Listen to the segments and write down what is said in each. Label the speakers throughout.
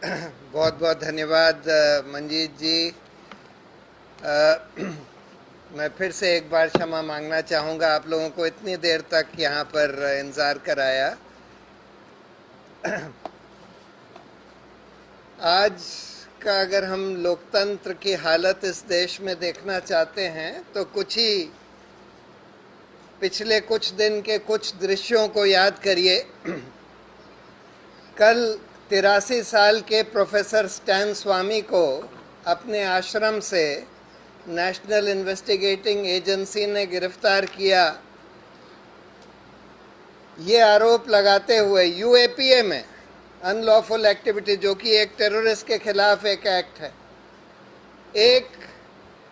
Speaker 1: बहुत बहुत धन्यवाद मंजीत जी। मैं फिर से एक बार क्षमा मांगना चाहूँगा आप लोगों को इतनी देर तक यहाँ पर इंतज़ार कराया। आज का अगर हम लोकतंत्र की हालत इस देश में देखना चाहते हैं तो पिछले कुछ दिन के कुछ दृश्यों को याद करिए। कल 83 साल के प्रोफेसर स्टैन स्वामी को अपने आश्रम से नेशनल इन्वेस्टिगेटिंग एजेंसी ने गिरफ्तार किया, ये आरोप लगाते हुए यूएपीए में अनलॉफुल एक्टिविटी, जो कि एक टेररिस्ट के खिलाफ एक एक्ट है। एक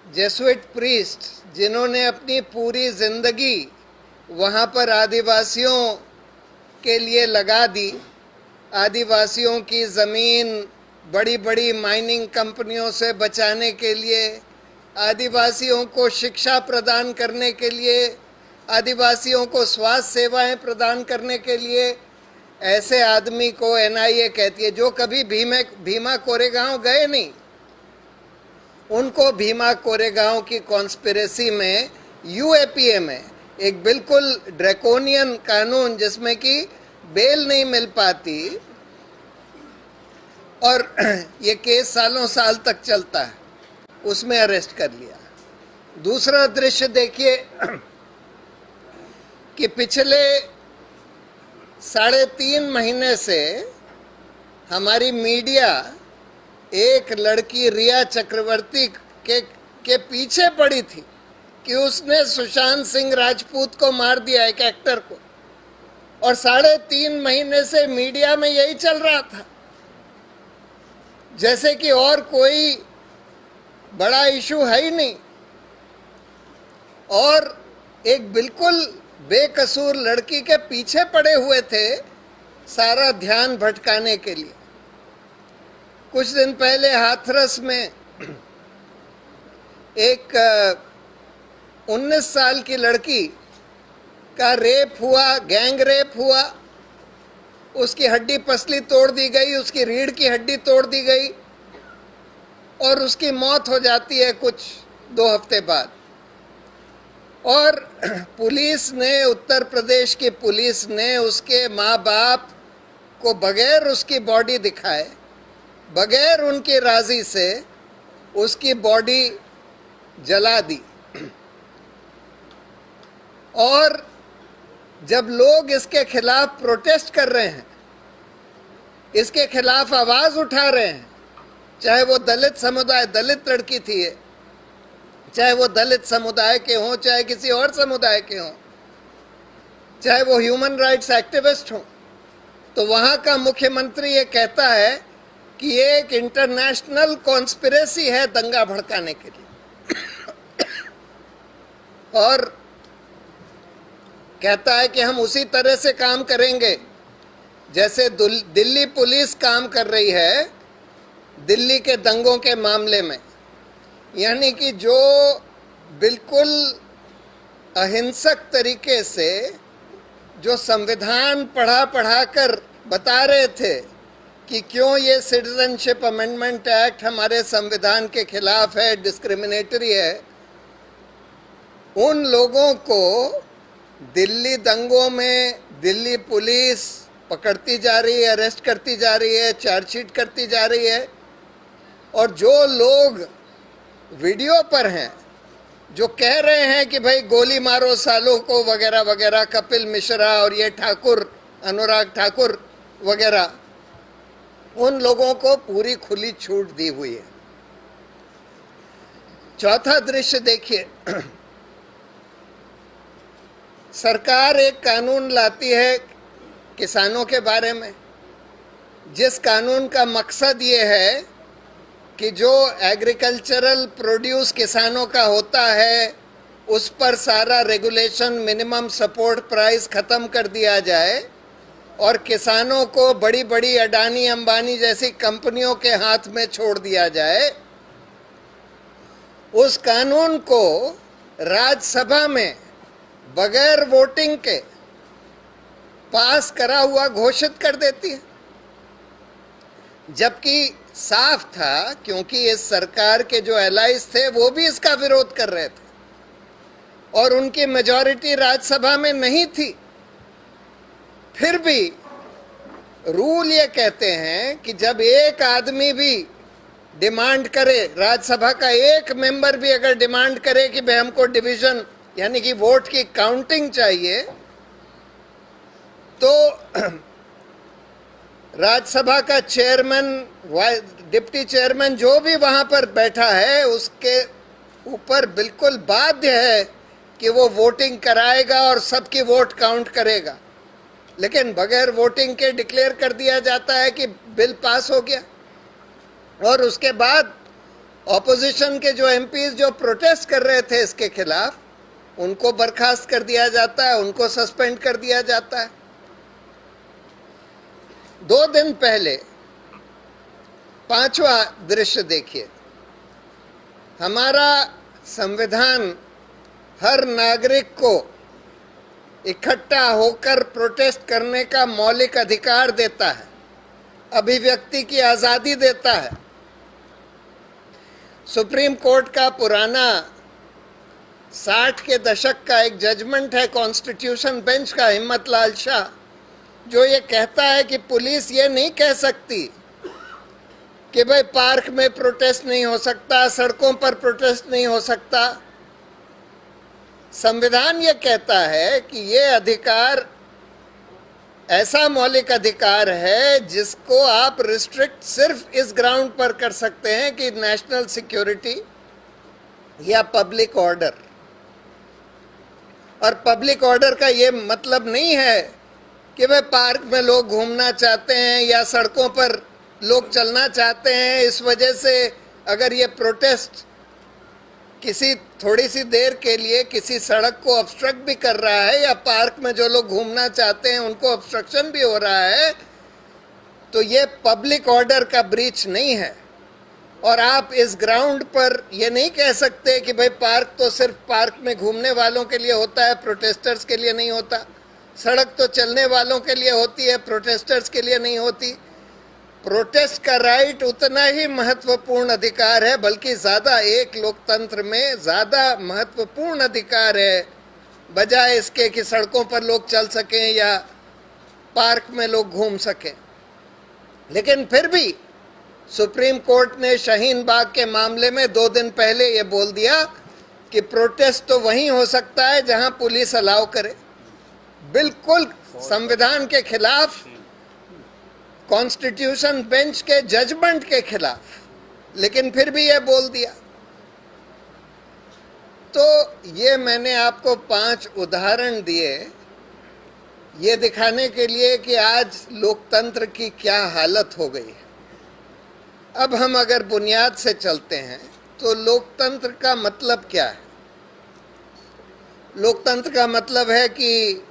Speaker 1: जेसुइट प्रीस्ट जिन्होंने अपनी पूरी जिंदगी वहाँ पर आदिवासियों के लिए लगा दी, आदिवासियों की ज़मीन बड़ी बड़ी माइनिंग कंपनियों से बचाने के लिए, आदिवासियों को शिक्षा प्रदान करने के लिए, आदिवासियों को स्वास्थ्य सेवाएं प्रदान करने के लिए, ऐसे आदमी को एनआईए कहती है जो कभी भीमा कोरेगांव गए नहीं। उनको भीमा कोरेगांव की कॉन्स्पिरेसी में यूएपीए में एक बिल्कुल ड्रैकोनियन कानून जिसमें कि बेल नहीं मिल पाती और ये केस सालों साल तक चलता है, उसमें अरेस्ट कर लिया। दूसरा दृश्य देखिए कि पिछले 3.5 महीने से हमारी मीडिया एक लड़की रिया चक्रवर्ती के पीछे पड़ी थी कि उसने सुशांत सिंह राजपूत को मार दिया, एक एक्टर को, और 3.5 महीने से मीडिया में यही चल रहा था, जैसे कि और कोई बड़ा इशू है ही नहीं, और एक बिल्कुल बेकसूर लड़की के पीछे पड़े हुए थे सारा ध्यान भटकाने के लिए। कुछ दिन पहले हाथरस में एक 19 साल की लड़की का रेप हुआ, गैंग रेप हुआ, उसकी हड्डी पसली तोड़ दी गई, उसकी रीढ़ की हड्डी तोड़ दी गई और उसकी मौत हो जाती है कुछ 2 हफ्ते बाद। और पुलिस ने, उत्तर प्रदेश की पुलिस ने उसके माँ बाप को बगैर उसकी बॉडी दिखाए, बगैर उनकी राज़ी से उसकी बॉडी जला दी। और जब लोग इसके खिलाफ प्रोटेस्ट कर रहे हैं, इसके खिलाफ आवाज़ उठा रहे हैं, चाहे वो दलित समुदाय, दलित लड़की थी ये, चाहे वो दलित समुदाय के हों, चाहे किसी और समुदाय के हों, चाहे वो ह्यूमन राइट्स एक्टिविस्ट हों, तो वहाँ का मुख्यमंत्री ये कहता है कि ये एक इंटरनेशनल कॉन्स्पिरेसी है दंगा भड़काने के लिए। और कहता है कि हम उसी तरह से काम करेंगे जैसे दिल्ली पुलिस काम कर रही है दिल्ली के दंगों के मामले में, यानी कि जो बिल्कुल अहिंसक तरीके से जो संविधान पढ़ा कर बता रहे थे कि क्यों ये सिटीजनशिप अमेंडमेंट एक्ट हमारे संविधान के खिलाफ है, डिस्क्रिमिनेटरी है, उन लोगों को दिल्ली दंगों में दिल्ली पुलिस पकड़ती जा रही है, अरेस्ट करती जा रही है, चार्जशीट करती जा रही है। और जो लोग वीडियो पर हैं, जो कह रहे हैं कि भाई गोली मारो सालों को वगैरह वगैरह, कपिल मिश्रा और ये ठाकुर, अनुराग ठाकुर वगैरह, उन लोगों को पूरी खुली छूट दी हुई है। चौथा दृश्य देखिए, सरकार एक कानून लाती है किसानों के बारे में, जिस कानून का मकसद ये है कि जो एग्रीकल्चरल प्रोड्यूस किसानों का होता है उस पर सारा रेगुलेशन, मिनिमम सपोर्ट प्राइस ख़त्म कर दिया जाए और किसानों को बड़ी बड़ी अडानी अंबानी जैसी कंपनियों के हाथ में छोड़ दिया जाए। उस कानून को राज्यसभा में बगैर वोटिंग के पास करा हुआ घोषित कर देती है। जबकि साफ था, क्योंकि इस सरकार के जो एलाइज थे वो भी इसका विरोध कर रहे थे और उनकी मेजॉरिटी राज्यसभा में नहीं थी। फिर भी रूल ये कहते हैं कि जब एक आदमी भी डिमांड करे, राज्यसभा का एक मेंबर भी अगर डिमांड करे कि भाई हमको डिवीजन यानी कि वोट की काउंटिंग चाहिए, तो राज्यसभा का चेयरमैन, डिप्टी चेयरमैन जो भी वहां पर बैठा है उसके ऊपर बिल्कुल बाध्य है कि वो वोटिंग कराएगा और सबकी वोट काउंट करेगा। लेकिन बगैर वोटिंग के डिक्लेयर कर दिया जाता है कि बिल पास हो गया, और उसके बाद ऑपोजिशन के जो एमपीज जो प्रोटेस्ट कर रहे थे इसके खिलाफ, उनको बर्खास्त कर दिया जाता है, उनको सस्पेंड कर दिया जाता है। 2 दिन पहले 5वां दृश्य देखिए। हमारा संविधान हर नागरिक को इकट्ठा होकर प्रोटेस्ट करने का मौलिक अधिकार देता है, अभिव्यक्ति की आज़ादी देता है। सुप्रीम कोर्ट का पुराना 60 के दशक का एक जजमेंट है कॉन्स्टिट्यूशन बेंच का, हिम्मत लाल शाह, जो ये कहता है कि पुलिस ये नहीं कह सकती कि भाई पार्क में प्रोटेस्ट नहीं हो सकता, सड़कों पर प्रोटेस्ट नहीं हो सकता। संविधान ये कहता है कि ये अधिकार ऐसा मौलिक अधिकार है जिसको आप रिस्ट्रिक्ट सिर्फ इस ग्राउंड पर कर सकते हैं कि नेशनल सिक्योरिटी या पब्लिक ऑर्डर। और पब्लिक ऑर्डर का ये मतलब नहीं है कि वे पार्क में लोग घूमना चाहते हैं या सड़कों पर लोग चलना चाहते हैं, इस वजह से अगर ये प्रोटेस्ट किसी थोड़ी सी देर के लिए किसी सड़क को ऑब्स्ट्रक्ट भी कर रहा है या पार्क में जो लोग घूमना चाहते हैं उनको ऑब्स्ट्रक्शन भी हो रहा है, तो ये पब्लिक ऑर्डर का ब्रीच नहीं है। और आप इस ग्राउंड पर ये नहीं कह सकते कि भाई पार्क तो सिर्फ पार्क में घूमने वालों के लिए होता है, प्रोटेस्टर्स के लिए नहीं होता। सड़क तो चलने वालों के लिए होती है, प्रोटेस्टर्स के लिए नहीं होती। प्रोटेस्ट का राइट उतना ही महत्वपूर्ण अधिकार है, बल्कि ज़्यादा, एक लोकतंत्र में ज़्यादा महत्वपूर्ण अधिकार है, बजाय इसके कि सड़कों पर लोग चल सकें या पार्क में लोग घूम सकें। लेकिन फिर भी सुप्रीम कोर्ट ने शाहीन बाग के मामले में 2 दिन पहले ये बोल दिया कि प्रोटेस्ट तो वहीं हो सकता है जहां पुलिस अलाउ करे, बिल्कुल संविधान के खिलाफ, कॉन्स्टिट्यूशन बेंच के जजमेंट के खिलाफ। लेकिन फिर भी ये बोल दिया। तो ये मैंने आपको 5 उदाहरण दिए ये दिखाने के लिए कि आज लोकतंत्र की क्या हालत हो गई है। अब हम अगर बुनियाद से चलते हैं तो लोकतंत्र का मतलब क्या है? लोकतंत्र का मतलब है कि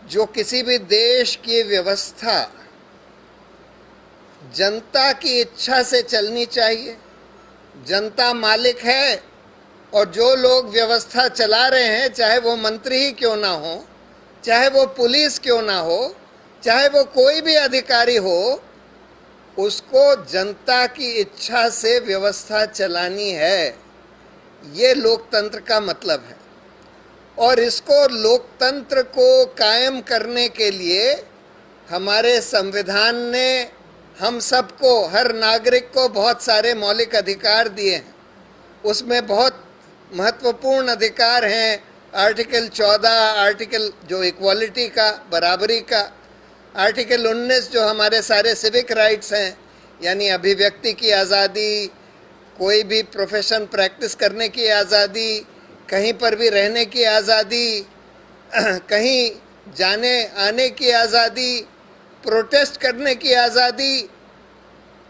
Speaker 1: जो किसी भी देश की व्यवस्था जनता की इच्छा से चलनी चाहिए। जनता मालिक है और जो लोग व्यवस्था चला रहे हैं, चाहे वो मंत्री ही क्यों ना हो, चाहे वो पुलिस क्यों ना हो, चाहे वो कोई भी अधिकारी हो, उसको जनता की इच्छा से व्यवस्था चलानी है। ये लोकतंत्र का मतलब है। और इसको, लोकतंत्र को कायम करने के लिए हमारे संविधान ने हम सबको, हर नागरिक को बहुत सारे मौलिक अधिकार दिए हैं। उसमें बहुत महत्वपूर्ण अधिकार हैं आर्टिकल 14, आर्टिकल जो इक्वालिटी का, बराबरी का, आर्टिकल 19 जो हमारे सारे सिविक राइट्स हैं, यानी अभिव्यक्ति की आज़ादी, कोई भी प्रोफेशन प्रैक्टिस करने की आज़ादी, कहीं पर भी रहने की आज़ादी, कहीं जाने आने की आज़ादी, प्रोटेस्ट करने की आज़ादी,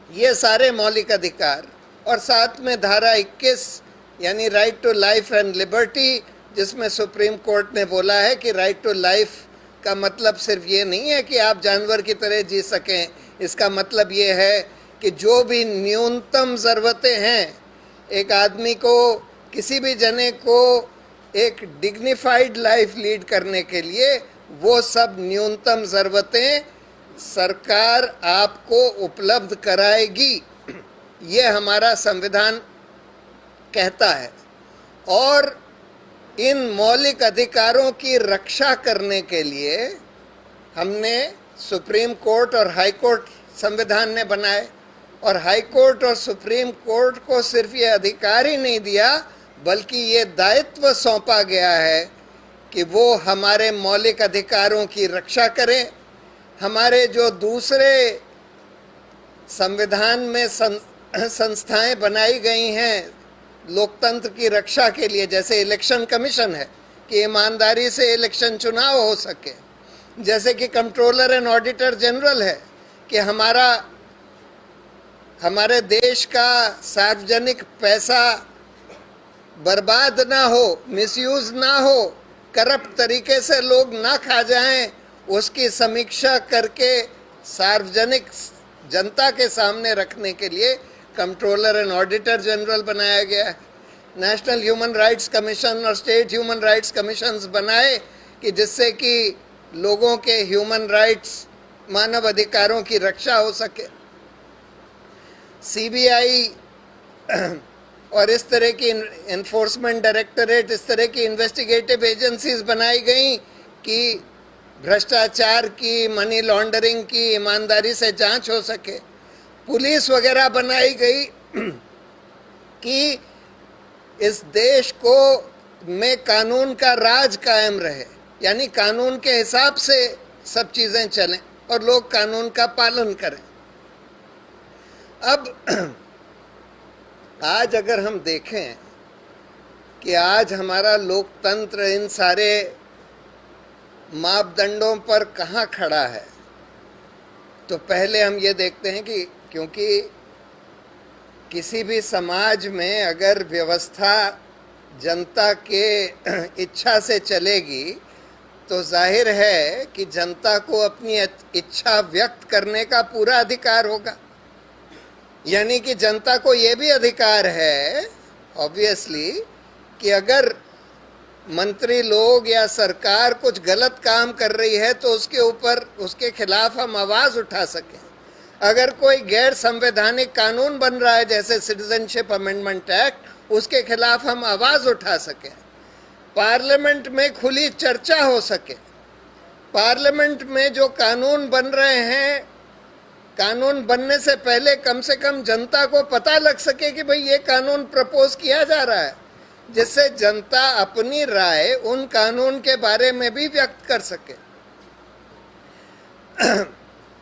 Speaker 1: ये सारे मौलिक अधिकार। और साथ में धारा 21 यानी right to life and liberty, जिसमें सुप्रीम कोर्ट ने बोला है कि राइट टू लाइफ का मतलब सिर्फ ये नहीं है कि आप जानवर की तरह जी सकें। इसका मतलब ये है कि जो भी न्यूनतम ज़रूरतें हैं एक आदमी को, किसी भी जने को एक डिग्निफाइड लाइफ लीड करने के लिए, वो सब न्यूनतम ज़रूरतें सरकार आपको उपलब्ध कराएगी, ये हमारा संविधान कहता है। और इन मौलिक अधिकारों की रक्षा करने के लिए हमने सुप्रीम कोर्ट और हाई कोर्ट संविधान ने बनाए, और हाई कोर्ट और सुप्रीम कोर्ट को सिर्फ ये अधिकार ही नहीं दिया बल्कि ये दायित्व सौंपा गया है कि वो हमारे मौलिक अधिकारों की रक्षा करें। हमारे जो दूसरे संविधान में संस्थाएं बनाई गई हैं लोकतंत्र की रक्षा के लिए, जैसे इलेक्शन कमीशन है कि ईमानदारी से इलेक्शन चुनाव हो सके, जैसे कि कंट्रोलर एंड ऑडिटर जनरल है कि हमारे देश का सार्वजनिक पैसा बर्बाद ना हो, मिसयूज ना हो, करप्ट तरीके से लोग ना खा जाएं, उसकी समीक्षा करके सार्वजनिक जनता के सामने रखने के लिए कंट्रोलर एंड ऑडिटर जनरल बनाया गया है। नेशनल ह्यूमन राइट्स कमीशन और स्टेट ह्यूमन राइट्स कमीशंस बनाए कि जिससे कि लोगों के ह्यूमन राइट्स, मानव अधिकारों की रक्षा हो सके। सीबीआई और इस तरह की एनफोर्समेंट डायरेक्टरेट, इस तरह की इन्वेस्टिगेटिव एजेंसीज बनाई गई कि भ्रष्टाचार की, मनी लॉन्ड्रिंग की ईमानदारी से जांच हो सके। पुलिस वगैरह बनाई गई कि इस देश को में कानून का राज कायम रहे, यानी कानून के हिसाब से सब चीज़ें चलें और लोग कानून का पालन करें। अब आज अगर हम देखें कि आज हमारा लोकतंत्र इन सारे मापदंडों पर कहाँ खड़ा है, तो पहले हम ये देखते हैं कि क्योंकि किसी भी समाज में अगर व्यवस्था जनता के इच्छा से चलेगी तो जाहिर है कि जनता को अपनी इच्छा व्यक्त करने का पूरा अधिकार होगा। यानी कि जनता को ये भी अधिकार है ऑब्वियसली कि अगर मंत्री लोग या सरकार कुछ गलत काम कर रही है तो उसके खिलाफ हम आवाज़ उठा सकें। अगर कोई गैर संवैधानिक कानून बन रहा है जैसे सिटीजनशिप अमेंडमेंट एक्ट, उसके खिलाफ हम आवाज़ उठा सकें। पार्लियामेंट में खुली चर्चा हो सके। पार्लियामेंट में जो कानून बन रहे हैं, कानून बनने से पहले कम से कम जनता को पता लग सके कि भाई ये कानून प्रपोज किया जा रहा है, जिससे जनता अपनी राय उन कानून के बारे में भी व्यक्त कर सके।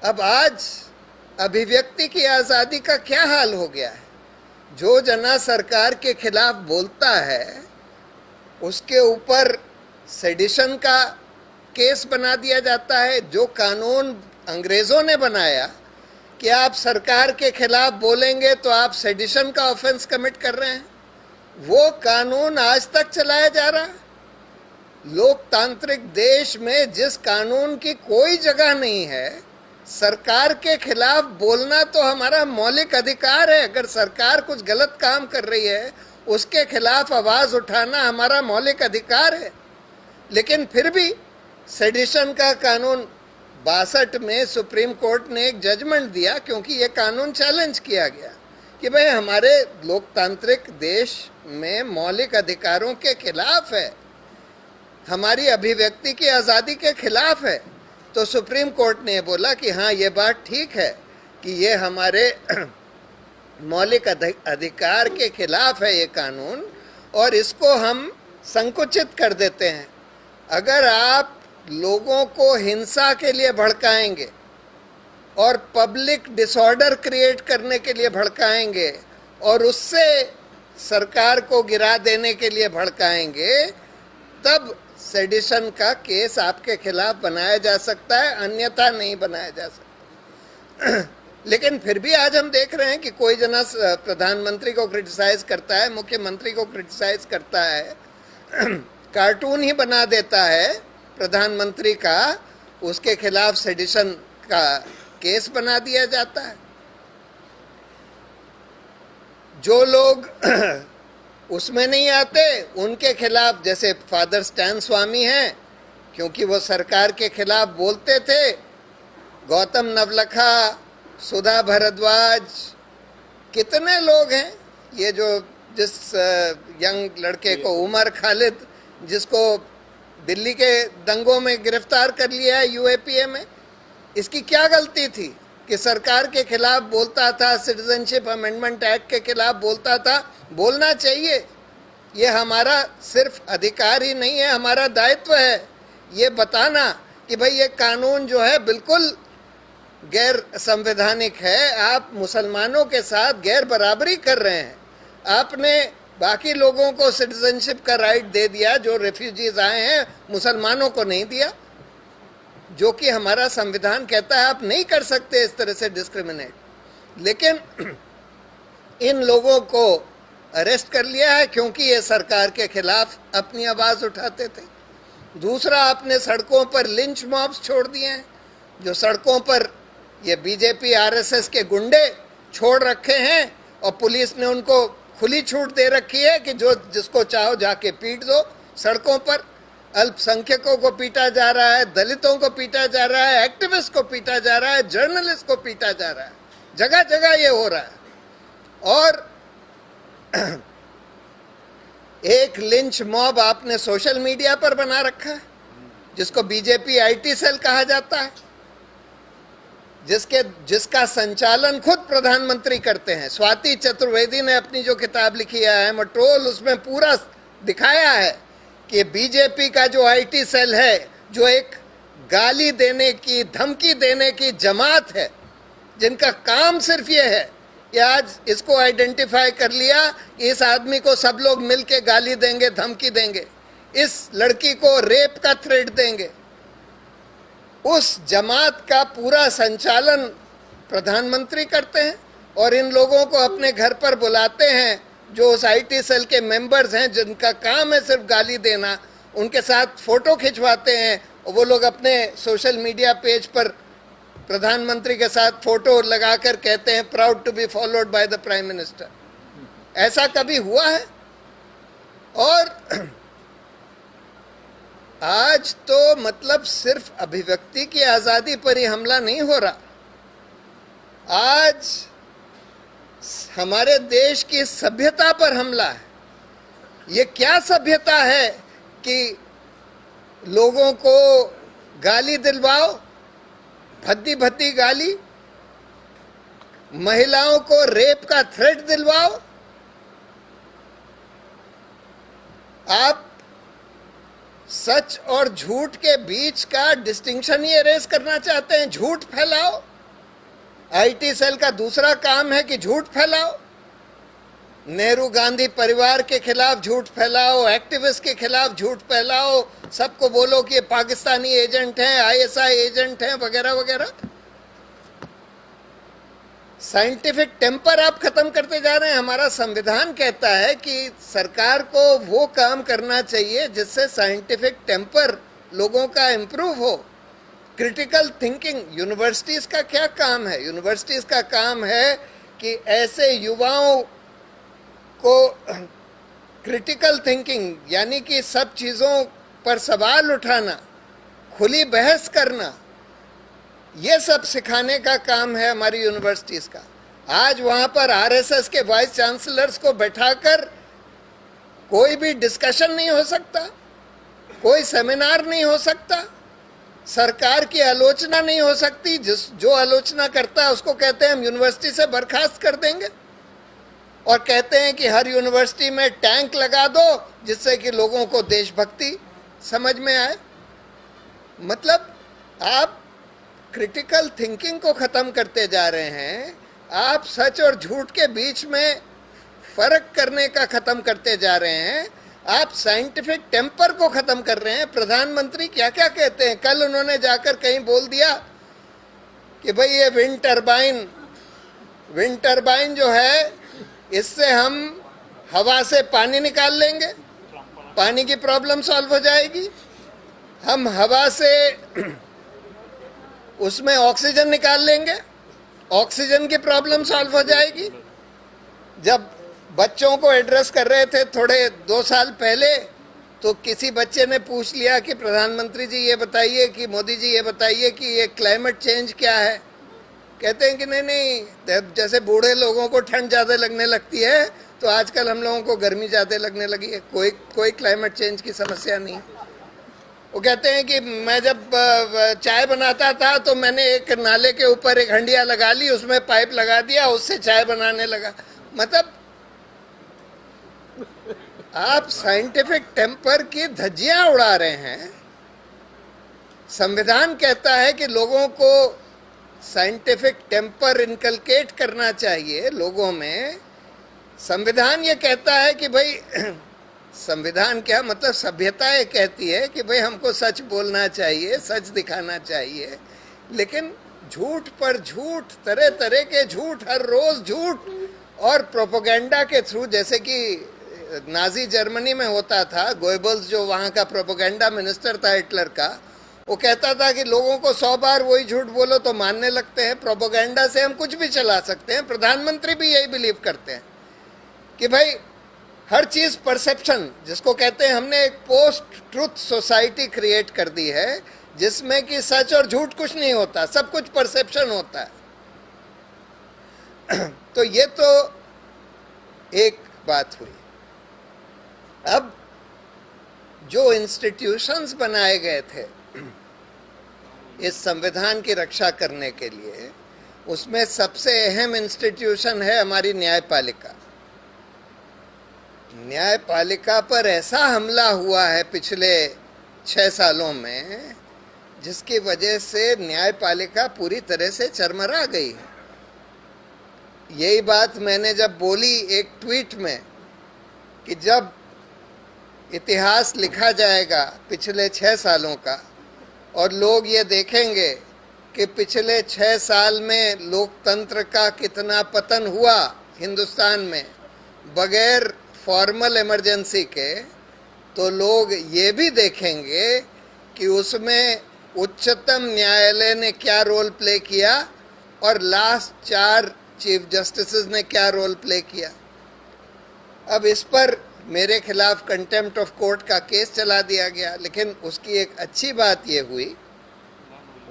Speaker 1: अब आज अभिव्यक्ति की आज़ादी का क्या हाल हो गया है? जो जना सरकार के खिलाफ बोलता है उसके ऊपर सेडिशन का केस बना दिया जाता है। जो कानून अंग्रेज़ों ने बनाया कि आप सरकार के खिलाफ बोलेंगे तो आप सेडिशन का ऑफेंस कमिट कर रहे हैं, वो कानून आज तक चलाया जा रहा है। लोकतांत्रिक देश में जिस कानून की कोई जगह नहीं है, सरकार के खिलाफ बोलना तो हमारा मौलिक अधिकार है। अगर सरकार कुछ गलत काम कर रही है उसके खिलाफ आवाज़ उठाना हमारा मौलिक अधिकार है। लेकिन फिर भी सेडिशन का कानून 62 में सुप्रीम कोर्ट ने एक जजमेंट दिया, क्योंकि ये कानून चैलेंज किया गया कि भाई हमारे लोकतांत्रिक देश में मौलिक अधिकारों के खिलाफ है, हमारी अभिव्यक्ति की आज़ादी के खिलाफ है। तो सुप्रीम कोर्ट ने बोला कि हाँ, ये बात ठीक है कि ये हमारे मौलिक अधिकार के खिलाफ है ये कानून, और इसको हम संकुचित कर देते हैं। अगर आप लोगों को हिंसा के लिए भड़काएंगे और पब्लिक डिसऑर्डर क्रिएट करने के लिए भड़काएंगे और उससे सरकार को गिरा देने के लिए भड़काएंगे, तब सेडिशन का केस आपके खिलाफ बनाया जा सकता है, अन्यथा नहीं बनाया जा सकता। लेकिन फिर भी आज हम देख रहे हैं कि कोई जना प्रधानमंत्री को क्रिटिसाइज करता है, मुख्यमंत्री को क्रिटिसाइज करता है, कार्टून ही बना देता है प्रधानमंत्री का, उसके खिलाफ सेडिशन का केस बना दिया जाता है। जो लोग उसमें नहीं आते उनके खिलाफ, जैसे फादर स्टैन स्वामी हैं, क्योंकि वो सरकार के खिलाफ बोलते थे गौतम नवलखा, सुधा भारद्वाज, कितने लोग हैं ये जो जिस यंग लड़के को उमर खालिद, जिसको दिल्ली के दंगों में गिरफ्तार कर लिया है यूएपीए में, इसकी क्या गलती थी कि सरकार के खिलाफ बोलता था, सिटीजनशिप अमेंडमेंट एक्ट के खिलाफ बोलता था। बोलना चाहिए, ये हमारा सिर्फ अधिकार ही नहीं है, हमारा दायित्व है ये बताना कि भाई ये कानून जो है बिल्कुल गैर संवैधानिक है, आप मुसलमानों के साथ गैर बराबरी कर रहे हैं। आपने बाकी लोगों को सिटीजनशिप का राइट दे दिया, जो रेफ्यूजीज आए हैं, मुसलमानों को नहीं दिया, जो कि हमारा संविधान कहता है आप नहीं कर सकते इस तरह से डिस्क्रिमिनेट। लेकिन इन लोगों को अरेस्ट कर लिया है क्योंकि ये सरकार के खिलाफ अपनी आवाज उठाते थे। दूसरा, आपने सड़कों पर लिंच मॉब्स छोड़ दिए हैं, जो सड़कों पर ये बीजेपी आरएसएस के गुंडे छोड़ रखे हैं और पुलिस ने उनको खुली छूट दे रखी है कि जो जिसको चाहो जाके पीट दो सड़कों पर। अल्पसंख्यकों को पीटा जा रहा है, दलितों को पीटा जा रहा है, एक्टिविस्ट को पीटा जा रहा है, जर्नलिस्ट को पीटा जा रहा है, जगह जगह ये हो रहा है। और एक लिंच मॉब आपने सोशल मीडिया पर बना रखा है, जिसको बीजेपी आईटी सेल कहा जाता है, जिसका संचालन खुद प्रधानमंत्री करते हैं। स्वाति चतुर्वेदी ने अपनी जो किताब लिखी है आई एम अ ट्रोल, उसमें पूरा दिखाया है कि बीजेपी का जो आईटी सेल है, जो एक गाली देने की, धमकी देने की जमात है, जिनका काम सिर्फ ये है कि आज इसको आइडेंटिफाई कर लिया, इस आदमी को सब लोग मिलके गाली देंगे, धमकी देंगे, इस लड़की को रेप का थ्रेट देंगे। उस जमात का पूरा संचालन प्रधानमंत्री करते हैं और इन लोगों को अपने घर पर बुलाते हैं, जो उस आईटी सेल के मेंबर्स हैं, जिनका काम है सिर्फ गाली देना, उनके साथ फोटो खिंचवाते हैं और वो लोग अपने सोशल मीडिया पेज पर प्रधानमंत्री के साथ फोटो लगाकर कहते हैं proud to be followed by the Prime Minister. ऐसा कभी हुआ है? और आज तो मतलब सिर्फ अभिव्यक्ति की आजादी पर ही हमला नहीं हो रहा, आज हमारे देश की सभ्यता पर हमला है। ये क्या सभ्यता है कि लोगों को गाली दिलवाओ, भद्दी भद्दी गाली, महिलाओं को रेप का थ्रेट दिलवाओ। आप सच और झूठ के बीच का डिस्टिंक्शन ही एरेज करना चाहते हैं, झूठ फैलाओ। आईटी सेल का दूसरा काम है कि झूठ फैलाओ, नेहरू गांधी परिवार के खिलाफ झूठ फैलाओ, एक्टिविस्ट के खिलाफ झूठ फैलाओ, सबको बोलो कि ये पाकिस्तानी एजेंट हैं, आईएसआई एजेंट हैं, वगैरह वगैरह। साइंटिफिक टेम्पर आप खत्म करते जा रहे हैं। हमारा संविधान कहता है कि सरकार को वो काम करना चाहिए जिससे साइंटिफिक टेम्पर लोगों का इम्प्रूव हो। क्रिटिकल थिंकिंग, यूनिवर्सिटीज का क्या काम है? यूनिवर्सिटीज का काम है कि ऐसे युवाओं को क्रिटिकल थिंकिंग, यानी कि सब चीज़ों पर सवाल उठाना, खुली बहस करना, ये सब सिखाने का काम है हमारी यूनिवर्सिटीज का। आज वहाँ पर आरएसएस के वाइस चांसलर्स को बैठाकर कोई भी डिस्कशन नहीं हो सकता, कोई सेमिनार नहीं हो सकता, सरकार की आलोचना नहीं हो सकती। जो आलोचना करता है उसको कहते हैं हम यूनिवर्सिटी से बर्खास्त कर देंगे, और कहते हैं कि हर यूनिवर्सिटी में टैंक लगा दो जिससे कि लोगों को देशभक्ति समझ में आए। मतलब आप क्रिटिकल थिंकिंग को ख़त्म करते जा रहे हैं, आप सच और झूठ के बीच में फ़र्क करने का ख़त्म करते जा रहे हैं, आप साइंटिफिक टेम्पर को ख़त्म कर रहे हैं। प्रधानमंत्री क्या क्या कहते हैं, कल उन्होंने जाकर कहीं बोल दिया कि भाई ये विंड टरबाइन जो है, इससे हम हवा से पानी निकाल लेंगे, पानी की प्रॉब्लम सॉल्व हो जाएगी। हम हवा से उसमें ऑक्सीजन निकाल लेंगे, ऑक्सीजन की प्रॉब्लम सॉल्व हो जाएगी। जब बच्चों को एड्रेस कर रहे थे थोड़े 2 साल पहले तो किसी बच्चे ने पूछ लिया कि प्रधानमंत्री जी ये बताइए, कि मोदी जी ये बताइए कि ये क्लाइमेट चेंज क्या है। कहते हैं कि नहीं नहीं, जैसे बूढ़े लोगों को ठंड ज़्यादा लगने लगती है तो आजकल हम लोगों को गर्मी ज़्यादा लगने लगी है, कोई क्लाइमेट चेंज की समस्या नहीं। वो कहते हैं कि मैं जब चाय बनाता था तो मैंने एक नाले के ऊपर एक हंडिया लगा ली, उसमें पाइप लगा दिया, उससे चाय बनाने लगा। मतलब आप साइंटिफिक टेम्पर की धज्जियां उड़ा रहे हैं। संविधान कहता है कि लोगों को साइंटिफिक टेम्पर इनकलकेट करना चाहिए लोगों में। संविधान ये कहता है कि भाई संविधान क्या मतलब, सभ्यता ये कहती है कि भाई हमको सच बोलना चाहिए, सच दिखाना चाहिए, लेकिन झूठ पर झूठ, तरह तरह के झूठ, हर रोज झूठ और प्रोपोगेंडा के थ्रू, जैसे कि नाजी जर्मनी में होता था। गोएबल्स जो वहाँ का प्रोपोगेंडा मिनिस्टर था हिटलर का, वो कहता था कि लोगों को 100 बार वही झूठ बोलो तो मानने लगते हैं, प्रोपोगेंडा से हम कुछ भी चला सकते हैं। प्रधानमंत्री भी यही बिलीव करते हैं कि भाई हर चीज परसेप्शन, जिसको कहते हैं, हमने एक पोस्ट ट्रुथ सोसाइटी क्रिएट कर दी है जिसमें कि सच और झूठ कुछ नहीं होता, सब कुछ परसेप्शन होता है। तो ये तो एक बात हुई। अब जो इंस्टीट्यूशंस बनाए गए थे इस संविधान की रक्षा करने के लिए, उसमें सबसे अहम इंस्टीट्यूशन है हमारी न्यायपालिका। न्यायपालिका पर ऐसा हमला हुआ है पिछले 6 सालों में जिसकी वजह से न्यायपालिका पूरी तरह से चरमरा गई है। यही बात मैंने जब बोली एक ट्वीट में कि जब इतिहास लिखा जाएगा पिछले 6 सालों का और लोग ये देखेंगे कि पिछले 6 साल में लोकतंत्र का कितना पतन हुआ हिंदुस्तान में बगैर फॉर्मल इमरजेंसी के, तो लोग ये भी देखेंगे कि उसमें उच्चतम न्यायालय ने क्या रोल प्ले किया और लास्ट 4 चीफ जस्टिसेस ने क्या रोल प्ले किया। अब इस पर मेरे खिलाफ कंटेम्प्ट ऑफ कोर्ट का केस चला दिया गया, लेकिन उसकी एक अच्छी बात ये हुई,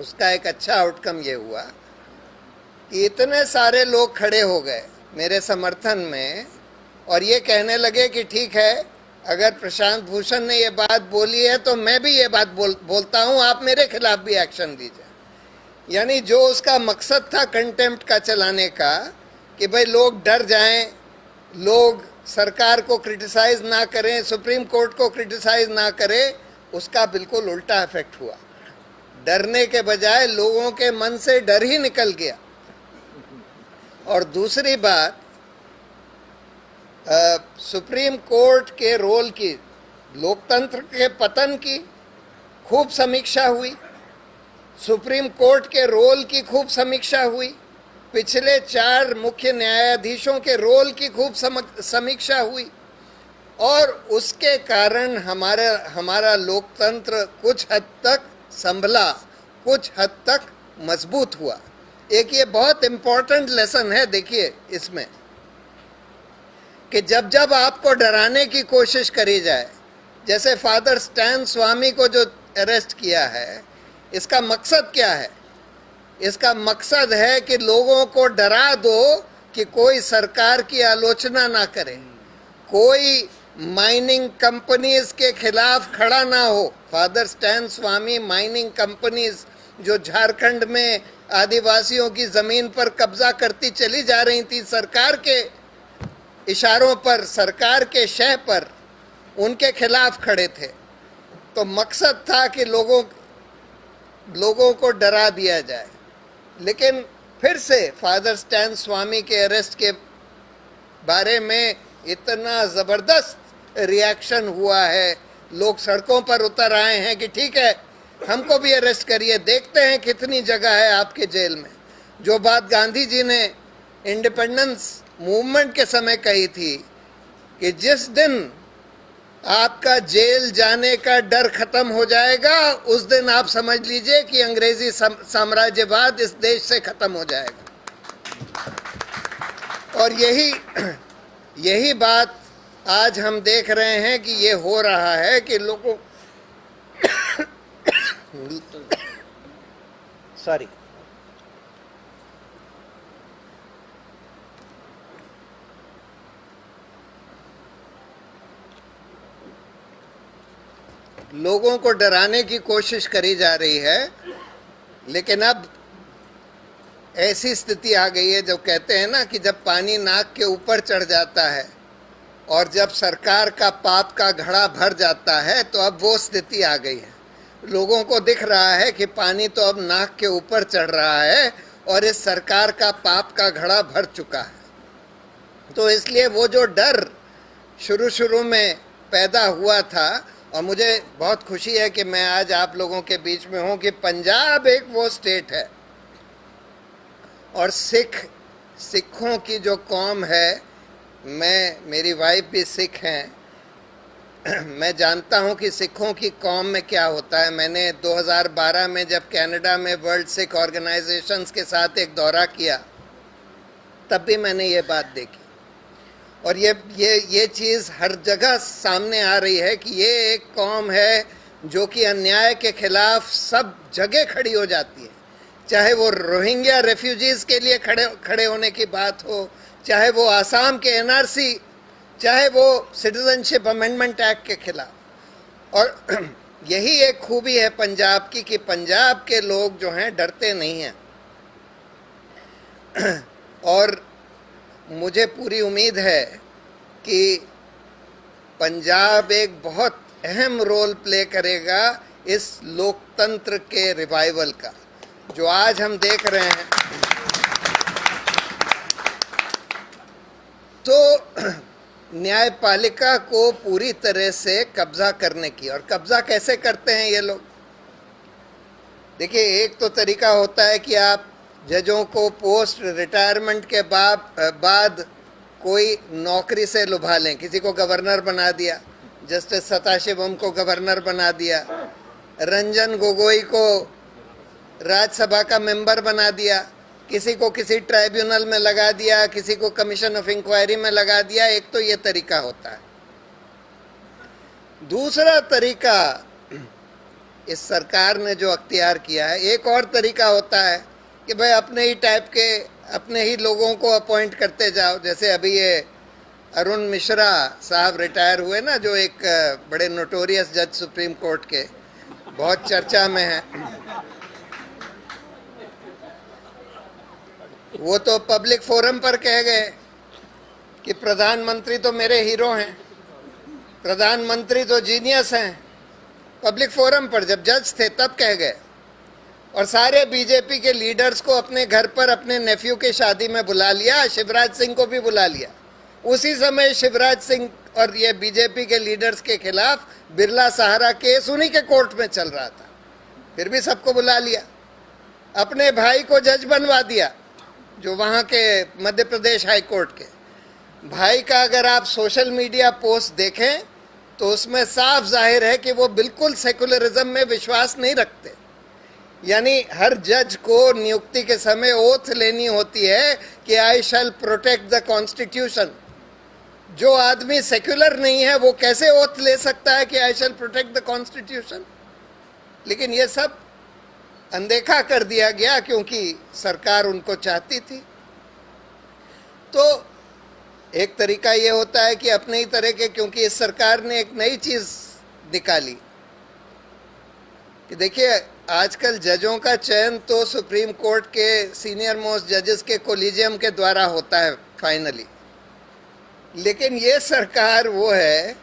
Speaker 1: उसका एक अच्छा आउटकम ये हुआ कि इतने सारे लोग खड़े हो गए मेरे समर्थन में और ये कहने लगे कि ठीक है, अगर प्रशांत भूषण ने ये बात बोली है तो मैं भी ये बात बोलता हूँ, आप मेरे खिलाफ भी एक्शन दीजिए। यानी जो उसका मकसद था कंटेम्प्ट का चलाने का कि भाई लोग डर जाएं, लोग सरकार को क्रिटिसाइज ना करें, सुप्रीम कोर्ट को क्रिटिसाइज ना करें, उसका बिल्कुल उल्टा इफेक्ट हुआ। डरने के बजाय लोगों के मन से डर ही निकल गया। और दूसरी बात, सुप्रीम कोर्ट के रोल की, लोकतंत्र के पतन की खूब समीक्षा हुई, सुप्रीम कोर्ट के रोल की खूब समीक्षा हुई, पिछले 4 मुख्य न्यायाधीशों के रोल की खूब समीक्षा हुई और उसके कारण हमारा लोकतंत्र कुछ हद तक संभला, कुछ हद तक मजबूत हुआ। एक ये बहुत इम्पोर्टेंट लेसन है, देखिए इसमें, कि जब जब आपको डराने की कोशिश करी जाए, जैसे फादर स्टैन स्वामी को जो अरेस्ट किया है, इसका मकसद क्या है? इसका मकसद है कि लोगों को डरा दो कि कोई सरकार की आलोचना ना करे, कोई माइनिंग कंपनीज के खिलाफ खड़ा ना हो। फादर स्टैन स्वामी माइनिंग कंपनीज जो झारखंड में आदिवासियों की जमीन पर कब्जा करती चली जा रही थी सरकार के इशारों पर, सरकार के शह पर, उनके खिलाफ खड़े थे। तो मकसद था कि लोगों को डरा दिया जाए। लेकिन फिर से फादर स्टैन स्वामी के अरेस्ट के बारे में इतना ज़बरदस्त रिएक्शन हुआ है, लोग सड़कों पर उतर आए हैं कि ठीक है, हमको भी अरेस्ट करिए, देखते हैं कितनी जगह है आपके जेल में। जो बात गांधी जी ने इंडिपेंडेंस मूवमेंट के समय कही थी कि जिस दिन आपका जेल जाने का डर खत्म हो जाएगा, उस दिन आप समझ लीजिए कि अंग्रेजी साम्राज्यवाद इस देश से खत्म हो जाएगा। और यही बात आज हम देख रहे हैं कि ये हो रहा है कि लोगों सॉरी लोगों को डराने की कोशिश करी जा रही है, लेकिन अब ऐसी स्थिति आ गई है जो कहते हैं ना कि जब पानी नाक के ऊपर चढ़ जाता है और जब सरकार का पाप का घड़ा भर जाता है, तो अब वो स्थिति आ गई है। लोगों को दिख रहा है कि पानी तो अब नाक के ऊपर चढ़ रहा है और इस सरकार का पाप का घड़ा भर चुका है। तो इसलिए वो जो डर शुरू में पैदा हुआ था, और मुझे बहुत खुशी है कि मैं आज आप लोगों के बीच में हूं कि पंजाब एक वो स्टेट है और सिखों की जो कौम है, मेरी वाइफ भी सिख हैं, मैं जानता हूं कि सिखों की कौम में क्या होता है। मैंने 2012 में जब कनाडा में वर्ल्ड सिख ऑर्गेनाइजेशंस के साथ एक दौरा किया, तब भी मैंने ये बात देखी और ये चीज़ हर जगह सामने आ रही है कि ये एक कौम है जो कि अन्याय के खिलाफ सब जगह खड़ी हो जाती है, चाहे वो रोहिंग्या रेफ्यूजीज़ के लिए खड़े होने की बात हो, चाहे वो आसाम के एनआरसी, चाहे वो सिटीजनशिप अमेंडमेंट एक्ट के खिलाफ। और यही एक खूबी है पंजाब की कि पंजाब के लोग जो हैं डरते नहीं हैं। और मुझे पूरी उम्मीद है कि पंजाब एक बहुत अहम रोल प्ले करेगा इस लोकतंत्र के रिवाइवल का, जो आज हम देख रहे हैं। तो न्यायपालिका को पूरी तरह से कब्जा करने की, और कब्जा कैसे करते हैं ये लोग? देखिए, एक तो तरीका होता है कि आप जजों को पोस्ट रिटायरमेंट के बाद कोई नौकरी से लुभा लें। किसी को गवर्नर बना दिया, जस्टिस सताशिवम को गवर्नर बना दिया, रंजन गोगोई को राज्यसभा का मेंबर बना दिया, किसी को किसी ट्राइब्यूनल में लगा दिया, किसी को कमीशन ऑफ इंक्वायरी में लगा दिया। एक तो ये तरीका होता है। दूसरा तरीका इस सरकार ने जो अख्तियार किया है, एक और तरीका होता है कि भाई अपने ही टाइप के, अपने ही लोगों को अपॉइंट करते जाओ। जैसे अभी ये अरुण मिश्रा साहब रिटायर हुए ना, जो एक बड़े नोटोरियस जज सुप्रीम कोर्ट के, बहुत चर्चा में है। वो तो पब्लिक फोरम पर कह गए कि प्रधानमंत्री तो मेरे हीरो हैं, प्रधानमंत्री तो जीनियस हैं। पब्लिक फोरम पर जब जज थे तब कह गए। और सारे बीजेपी के लीडर्स को अपने घर पर अपने नेफ्यू की शादी में बुला लिया, शिवराज सिंह को भी बुला लिया। उसी समय शिवराज सिंह और ये बीजेपी के लीडर्स के खिलाफ बिरला सहारा केस उन्हीं के कोर्ट में चल रहा था, फिर भी सबको बुला लिया। अपने भाई को जज बनवा दिया, जो वहाँ के मध्य प्रदेश हाई कोर्ट के भाई का अगर आप सोशल मीडिया पोस्ट देखें तो उसमें साफ जाहिर है कि वो बिल्कुल सेकुलरिज्म में विश्वास नहीं रखते। यानी हर जज को नियुक्ति के समय ओथ लेनी होती है कि आई शैल प्रोटेक्ट द कॉन्स्टिट्यूशन। जो आदमी सेक्युलर नहीं है वो कैसे ओथ ले सकता है कि आई शैल प्रोटेक्ट द कॉन्स्टिट्यूशन? लेकिन ये सब अनदेखा कर दिया गया क्योंकि सरकार उनको चाहती थी। तो एक तरीका ये होता है कि अपने ही तरह के, क्योंकि इस सरकार ने एक नई चीज़ निकाली कि देखिए आजकल जजों का चयन तो सुप्रीम कोर्ट के सीनियर मोस्ट जजेस के कोलिजियम के द्वारा होता है फाइनली, लेकिन ये सरकार वो है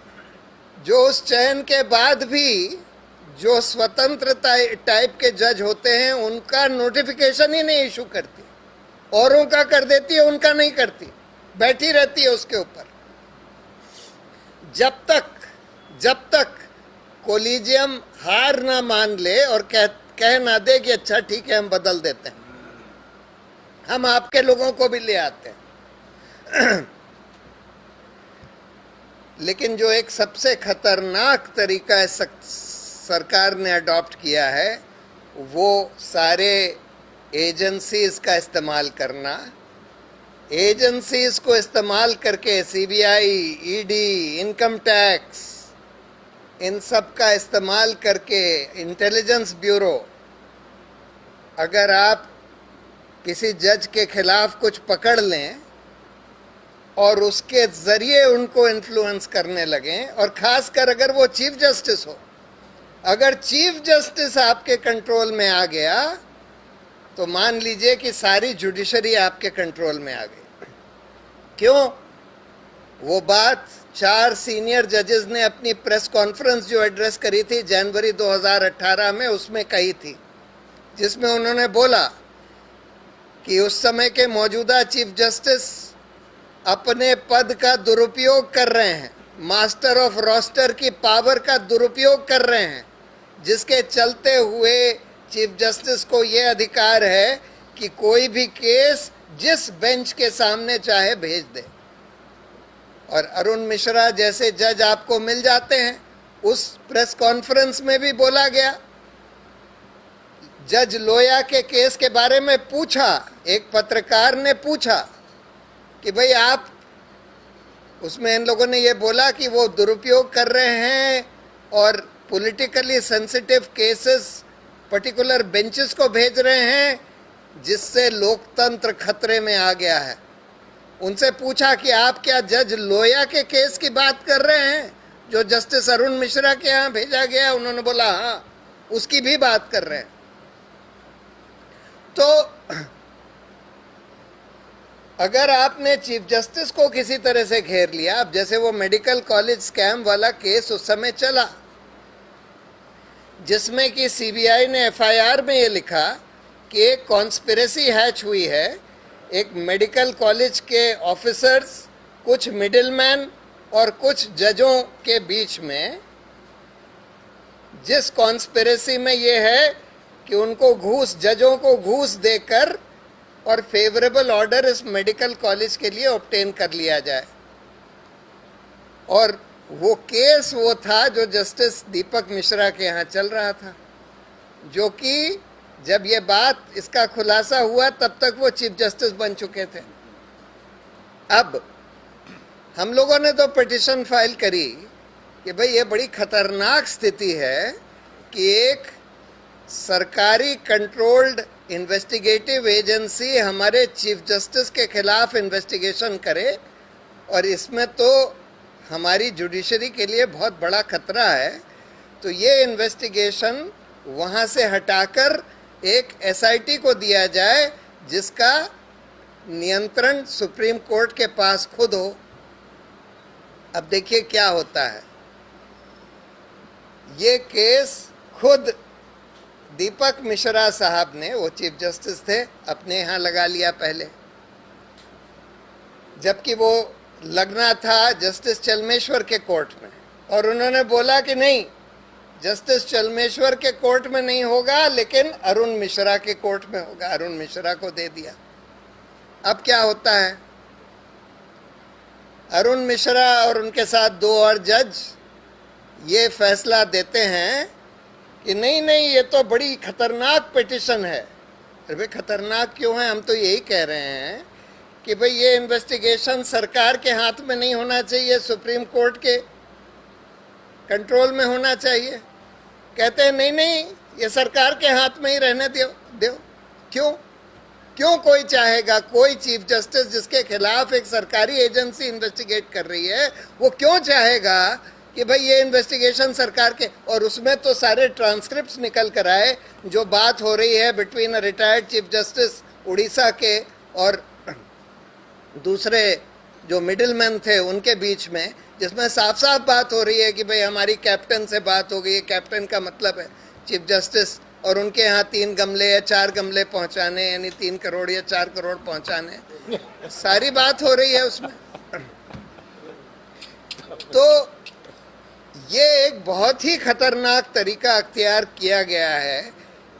Speaker 1: जो उस चयन के बाद भी जो स्वतंत्र टाइप के जज होते हैं उनका नोटिफिकेशन ही नहीं इशू करती, औरों का कर देती है, उनका नहीं करती, बैठी रहती है उसके ऊपर जब तक कोलिजियम हार ना मान ले और कह ना दे कि अच्छा ठीक है हम बदल देते हैं, हम आपके लोगों को भी ले आते हैं। लेकिन जो एक सबसे खतरनाक तरीका सरकार ने अडॉप्ट किया है वो सारे एजेंसीज का इस्तेमाल करना, एजेंसीज को इस्तेमाल करके, सीबीआई, ईडी, इनकम टैक्स, इन सब का इस्तेमाल करके, इंटेलिजेंस ब्यूरो, अगर आप किसी जज के खिलाफ कुछ पकड़ लें और उसके जरिए उनको इन्फ्लुएंस करने लगें, और खासकर अगर वो चीफ जस्टिस हो, अगर चीफ जस्टिस आपके कंट्रोल में आ गया तो मान लीजिए कि सारी जुडिशरी आपके कंट्रोल में आ गई। क्यों? वो बात 4 सीनियर जजेस ने अपनी प्रेस कॉन्फ्रेंस जो एड्रेस करी थी जनवरी 2018 में, उसमें कही थी, जिसमें उन्होंने बोला कि उस समय के मौजूदा चीफ जस्टिस अपने पद का दुरुपयोग कर रहे हैं, मास्टर ऑफ रोस्टर की पावर का दुरुपयोग कर रहे हैं, जिसके चलते हुए चीफ जस्टिस को यह अधिकार है कि कोई भी केस जिस बेंच के सामने चाहे भेज दे। और अरुण मिश्रा जैसे जज आपको मिल जाते हैं। उस प्रेस कॉन्फ्रेंस में भी बोला गया, जज लोया के केस के बारे में पूछा, एक पत्रकार ने पूछा कि भाई आप, उसमें इन लोगों ने ये बोला कि वो दुरुपयोग कर रहे हैं और politically sensitive cases particular benches को भेज रहे हैं, जिससे लोकतंत्र खतरे में आ गया है। उनसे पूछा कि आप क्या जज लोया के केस की बात कर रहे हैं जो जस्टिस अरुण मिश्रा के यहाँ भेजा गया? उन्होंने बोला हाँ, उसकी भी बात कर रहे हैं। तो अगर आपने चीफ जस्टिस को किसी तरह से घेर लिया, अब जैसे वो मेडिकल कॉलेज स्कैम वाला केस उस समय चला, जिसमें कि सीबीआई ने एफआईआर में ये लिखा कि एक कॉन्स्पिरेसी हैच हुई है, एक मेडिकल कॉलेज के ऑफिसर्स, कुछ मिडिलमैन और कुछ जजों के बीच में, जिस कॉन्स्पिरेसी में ये है कि उनको घूस, जजों को घूस देकर और फेवरेबल ऑर्डर इस मेडिकल कॉलेज के लिए ऑब्टेन कर लिया जाए। और वो केस वो था जो जस्टिस दीपक मिश्रा के यहाँ चल रहा था, जो कि जब ये बात, इसका खुलासा हुआ तब तक वो चीफ जस्टिस बन चुके थे। अब हम लोगों ने तो पिटीशन फाइल करी कि भाई ये बड़ी खतरनाक स्थिति है कि एक सरकारी कंट्रोल्ड इन्वेस्टिगेटिव एजेंसी हमारे चीफ जस्टिस के खिलाफ इन्वेस्टिगेशन करे, और इसमें तो हमारी जुडिशरी के लिए बहुत बड़ा खतरा है। तो ये इन्वेस्टिगेशन वहाँ से हटाकर एक एसआईटी को दिया जाए, जिसका नियंत्रण सुप्रीम कोर्ट के पास खुद हो। अब देखिए क्या होता है, ये केस खुद दीपक मिश्रा साहब ने, वो चीफ जस्टिस थे, अपने यहाँ लगा लिया पहले, जबकि वो लगना था जस्टिस चलमेश्वर के कोर्ट में, और उन्होंने बोला कि नहीं, जस्टिस चलमेश्वर के कोर्ट में नहीं होगा, लेकिन अरुण मिश्रा के कोर्ट में होगा। अरुण मिश्रा को दे दिया। अब क्या होता है, अरुण मिश्रा और उनके साथ 2 और जज ये फैसला देते हैं कि नहीं नहीं, ये तो बड़ी खतरनाक पिटीशन है। अरे खतरनाक क्यों है? हम तो यही कह रहे हैं कि भाई ये इन्वेस्टिगेशन सरकार के हाथ में नहीं होना चाहिए, सुप्रीम कोर्ट के कंट्रोल में होना चाहिए। कहते हैं नहीं नहीं, ये सरकार के हाथ में ही रहने दो। क्यों कोई चाहेगा, कोई चीफ जस्टिस जिसके खिलाफ एक सरकारी एजेंसी इन्वेस्टिगेट कर रही है, वो क्यों चाहेगा कि भाई ये इन्वेस्टिगेशन सरकार के, और उसमें तो सारे ट्रांसक्रिप्ट्स निकल कर आए जो बात हो रही है between a retired chief justice Orissa के और दूसरे जो मिडिलमैन थे उनके बीच में, जिसमें साफ साफ बात हो रही है कि भाई हमारी कैप्टन से बात हो गई है। कैप्टन का मतलब है चीफ जस्टिस, और उनके यहाँ 3 गमले या 4 गमले पहुँचाने, यानी 3 करोड़ या 4 करोड़ पहुँचाने, सारी बात हो रही है उसमें। तो ये एक बहुत ही खतरनाक तरीका अख्तियार किया गया है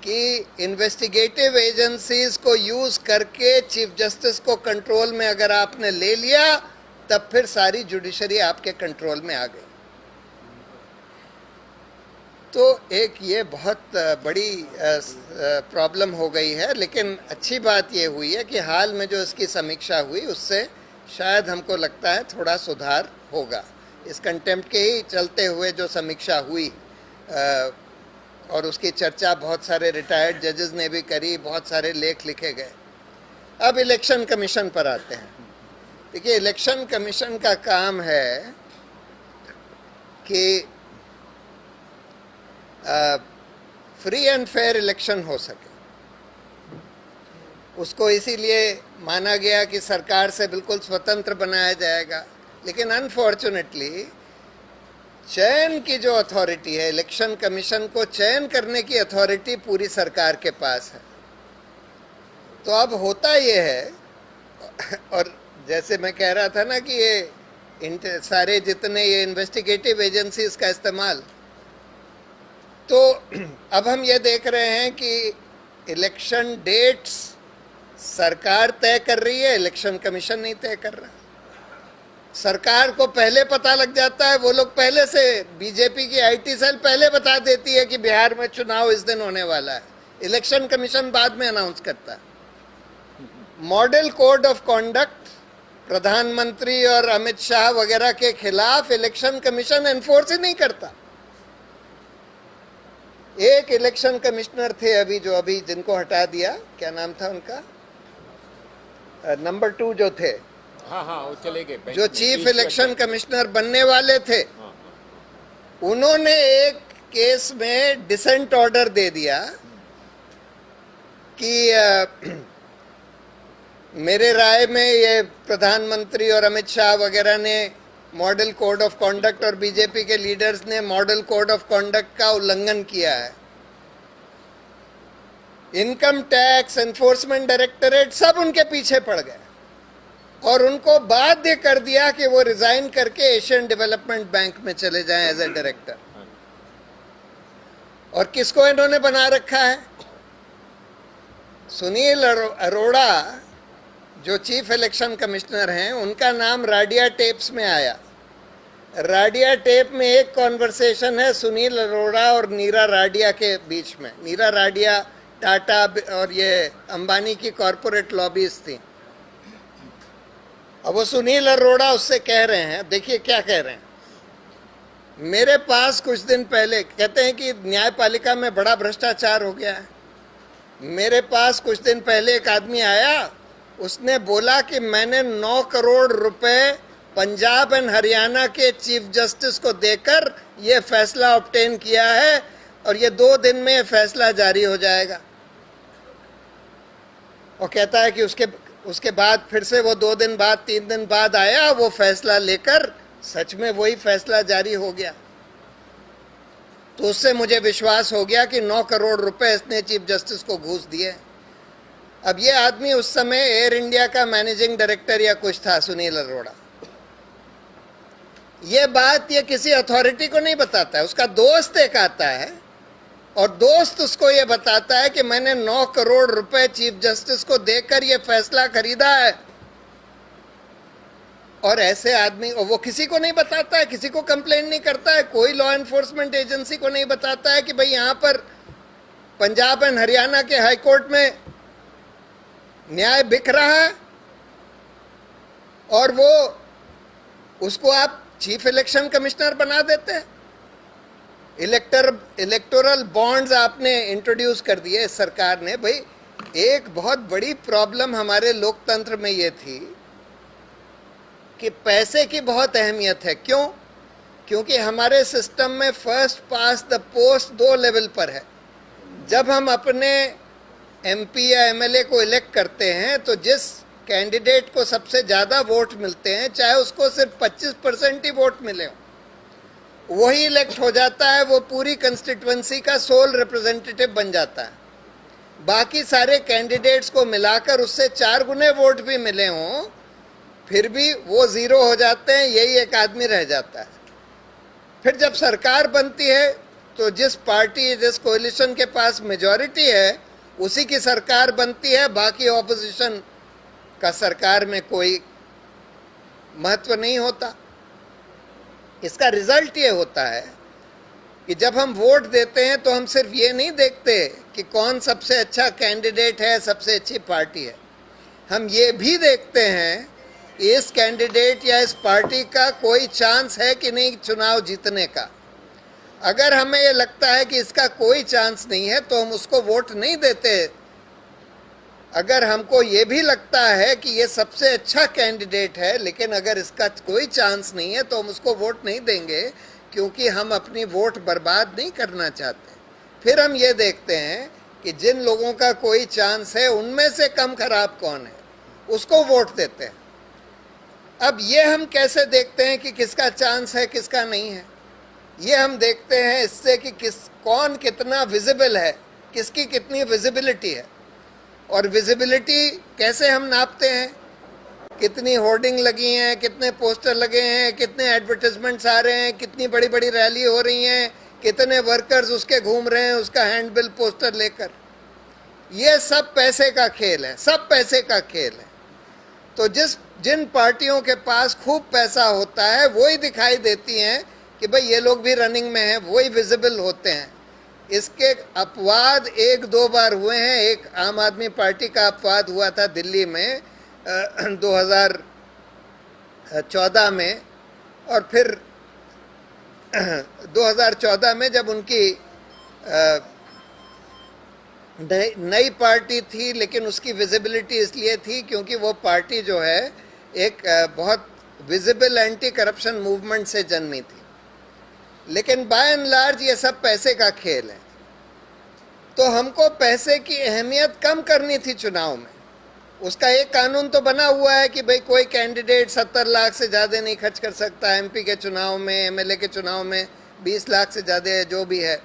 Speaker 1: कि इन्वेस्टिगेटिव एजेंसीज को यूज करके चीफ जस्टिस को कंट्रोल में अगर आपने ले लिया, तब फिर सारी जुडिशरी आपके कंट्रोल में आ गई। तो एक ये बहुत बड़ी प्रॉब्लम हो गई है, लेकिन अच्छी बात ये हुई है कि हाल में जो इसकी समीक्षा हुई उससे शायद हमको लगता है थोड़ा सुधार होगा। इस कंटेम्प्ट के ही चलते हुए जो समीक्षा हुई और उसकी चर्चा बहुत सारे रिटायर्ड जजेस ने भी करी, बहुत सारे लेख लिखे गए। अब इलेक्शन कमीशन पर आते हैं। देखिए, इलेक्शन कमीशन का काम है कि फ्री एंड फेयर इलेक्शन हो सके। उसको इसीलिए माना गया कि सरकार से बिल्कुल स्वतंत्र बनाया जाएगा, लेकिन अनफॉर्चुनेटली चयन की जो अथॉरिटी है, इलेक्शन कमीशन को चयन करने की अथॉरिटी पूरी सरकार के पास है। तो अब होता ये है, और जैसे मैं कह रहा था ना कि ये सारे जितने ये इन्वेस्टिगेटिव एजेंसीज का इस्तेमाल, तो अब हम ये देख रहे हैं कि इलेक्शन डेट्स सरकार तय कर रही है, इलेक्शन कमीशन नहीं तय कर रहा। सरकार को पहले पता लग जाता है, वो लोग पहले से, बीजेपी की आईटी सेल पहले बता देती है कि बिहार में चुनाव इस दिन होने वाला है, इलेक्शन कमीशन बाद में अनाउंस करता है। मॉडल कोड ऑफ कॉन्डक्ट प्रधानमंत्री और अमित शाह वगैरह के खिलाफ इलेक्शन कमीशन एनफोर्स ही नहीं करता। एक इलेक्शन कमिश्नर थे अभी जिनको हटा दिया, क्या नाम था उनका, नंबर 2 जो थे,
Speaker 2: हाँ वो चले गए,
Speaker 1: जो चीफ इलेक्शन कमिश्नर बनने वाले थे, उन्होंने एक केस में डिसेंट ऑर्डर दे दिया कि मेरे राय में ये प्रधानमंत्री और अमित शाह वगैरह ने मॉडल कोड ऑफ कॉन्डक्ट और बीजेपी के लीडर्स ने मॉडल कोड ऑफ कॉन्डक्ट का उल्लंघन किया है। इनकम टैक्स, एनफोर्समेंट डायरेक्टरेट सब उनके पीछे पड़ गए और उनको बाध्य कर दिया कि वो रिजाइन करके एशियन डेवलपमेंट बैंक में चले जाएं एज ए डायरेक्टर। और किसको इन्होंने बना रखा है? सुनील अरोड़ा जो चीफ इलेक्शन कमिश्नर हैं, उनका नाम राडिया टेप्स में आया। राडिया टेप में एक कॉन्वर्सेशन है सुनील अरोड़ा और नीरा राडिया के बीच में। नीरा राडिया टाटा और ये अंबानी की कॉरपोरेट लॉबीज थी। अब वो सुनील अरोड़ा उससे कह रहे हैं, देखिए क्या कह रहे हैं, मेरे पास कुछ दिन पहले, कहते हैं कि न्यायपालिका में बड़ा भ्रष्टाचार हो गया है, मेरे पास कुछ दिन पहले एक आदमी आया, उसने बोला कि मैंने 9 करोड़ रुपए पंजाब एंड हरियाणा के चीफ जस्टिस को देकर ये फैसला ऑब्टेन किया है और ये 2 दिन में ये फैसला जारी हो जाएगा। और कहता है कि उसके बाद फिर से वो 2 दिन बाद, 3 दिन बाद आया, वो फैसला लेकर सच में वही फैसला जारी हो गया। तो उससे मुझे विश्वास हो गया कि 9 करोड़ रुपए इसने चीफ जस्टिस को घूस दिए। अब ये आदमी उस समय एयर इंडिया का मैनेजिंग डायरेक्टर या कुछ था, सुनील अरोड़ा। ये बात ये किसी अथॉरिटी को नहीं बताता है, उसका दोस्त एक आता है और दोस्त उसको ये बताता है कि मैंने 9 करोड़ रुपए चीफ जस्टिस को देकर ये फैसला खरीदा है। और ऐसे आदमी, वो किसी को नहीं बताता है, किसी को कंप्लेन नहीं करता है, कोई लॉ एनफोर्समेंट एजेंसी को नहीं बताता है कि भाई यहाँ पर पंजाब एंड हरियाणा के हाई कोर्ट में न्याय बिक रहा है और वो उसको आप चीफ इलेक्शन कमिश्नर बना देते हैं। इलेक्टोरल बॉन्ड्स आपने इंट्रोड्यूस कर दिए सरकार ने। भाई, एक बहुत बड़ी प्रॉब्लम हमारे लोकतंत्र में ये थी कि पैसे की बहुत अहमियत है। क्यों? क्योंकि हमारे सिस्टम में first pass the post 2 level पर है। जब हम अपने एमपी या एमएलए को इलेक्ट करते हैं तो जिस कैंडिडेट को सबसे ज़्यादा वोट मिलते हैं, चाहे उसको सिर्फ 25% ही वोट मिले हो, वही इलेक्ट हो जाता है, वो पूरी कंस्टिट्यूएंसी का सोल रिप्रेजेंटेटिव बन जाता है। बाकी सारे कैंडिडेट्स को मिलाकर उससे 4 गुने वोट भी मिले हों, फिर भी वो 0 हो जाते हैं, यही एक आदमी रह जाता है। फिर जब सरकार बनती है तो जिस पार्टी, जिस कोalition के पास मेजॉरिटी है, उसी की सरकार बनती है, बाकी ऑपोजिशन का सरकार में कोई महत्व नहीं होता। इसका रिजल्ट ये होता है कि जब हम वोट देते हैं तो हम सिर्फ ये नहीं देखते कि कौन सबसे अच्छा कैंडिडेट है, सबसे अच्छी पार्टी है, हम ये भी देखते हैं कि इस कैंडिडेट या इस पार्टी का कोई चांस है कि नहीं चुनाव जीतने का। अगर हमें ये लगता है कि इसका कोई चांस नहीं है तो हम उसको वोट नहीं देते। अगर हमको ये भी लगता है कि ये सबसे अच्छा कैंडिडेट है लेकिन अगर इसका कोई चांस नहीं है तो हम उसको वोट नहीं देंगे, क्योंकि हम अपनी वोट बर्बाद नहीं करना चाहते। फिर हम ये देखते हैं कि जिन लोगों का कोई चांस है उनमें से कम खराब कौन है, उसको वोट देते हैं। अब ये हम कैसे देखते हैं कि किसका चांस है किसका नहीं है? ये हम देखते हैं इससे कि कौन कितना विजिबल है, किसकी कितनी विजिबिलिटी है। और विजिबिलिटी कैसे हम नापते हैं? कितनी होर्डिंग लगी हैं, कितने पोस्टर लगे हैं, कितने एडवर्टाइजमेंट्स आ रहे हैं, कितनी बड़ी बड़ी रैली हो रही हैं, कितने वर्कर्स उसके घूम रहे हैं उसका हैंडबिल पोस्टर लेकर। ये सब पैसे का खेल है, सब पैसे का खेल है। तो जिन पार्टियों के पास खूब पैसा होता है वही दिखाई देती हैं कि भाई ये लोग भी रनिंग में हैं, वही विजिबल होते हैं। इसके अपवाद एक दो बार हुए हैं। एक आम आदमी पार्टी का अपवाद हुआ था दिल्ली में 2014 में, और फिर 2014 में जब उनकी नई पार्टी थी, लेकिन उसकी विजिबिलिटी इसलिए थी क्योंकि वो पार्टी जो है एक बहुत विजिबल एंटी करप्शन मूवमेंट से जन्मी थी। लेकिन बाय एंड लार्ज ये सब पैसे का खेल है। तो हमको पैसे की अहमियत कम करनी थी चुनाव में। उसका एक कानून तो बना हुआ है कि भाई कोई कैंडिडेट 70 लाख से ज़्यादा नहीं खर्च कर सकता, एमपी के चुनाव में, एमएलए के चुनाव में 20 लाख से ज़्यादा है, जो भी है।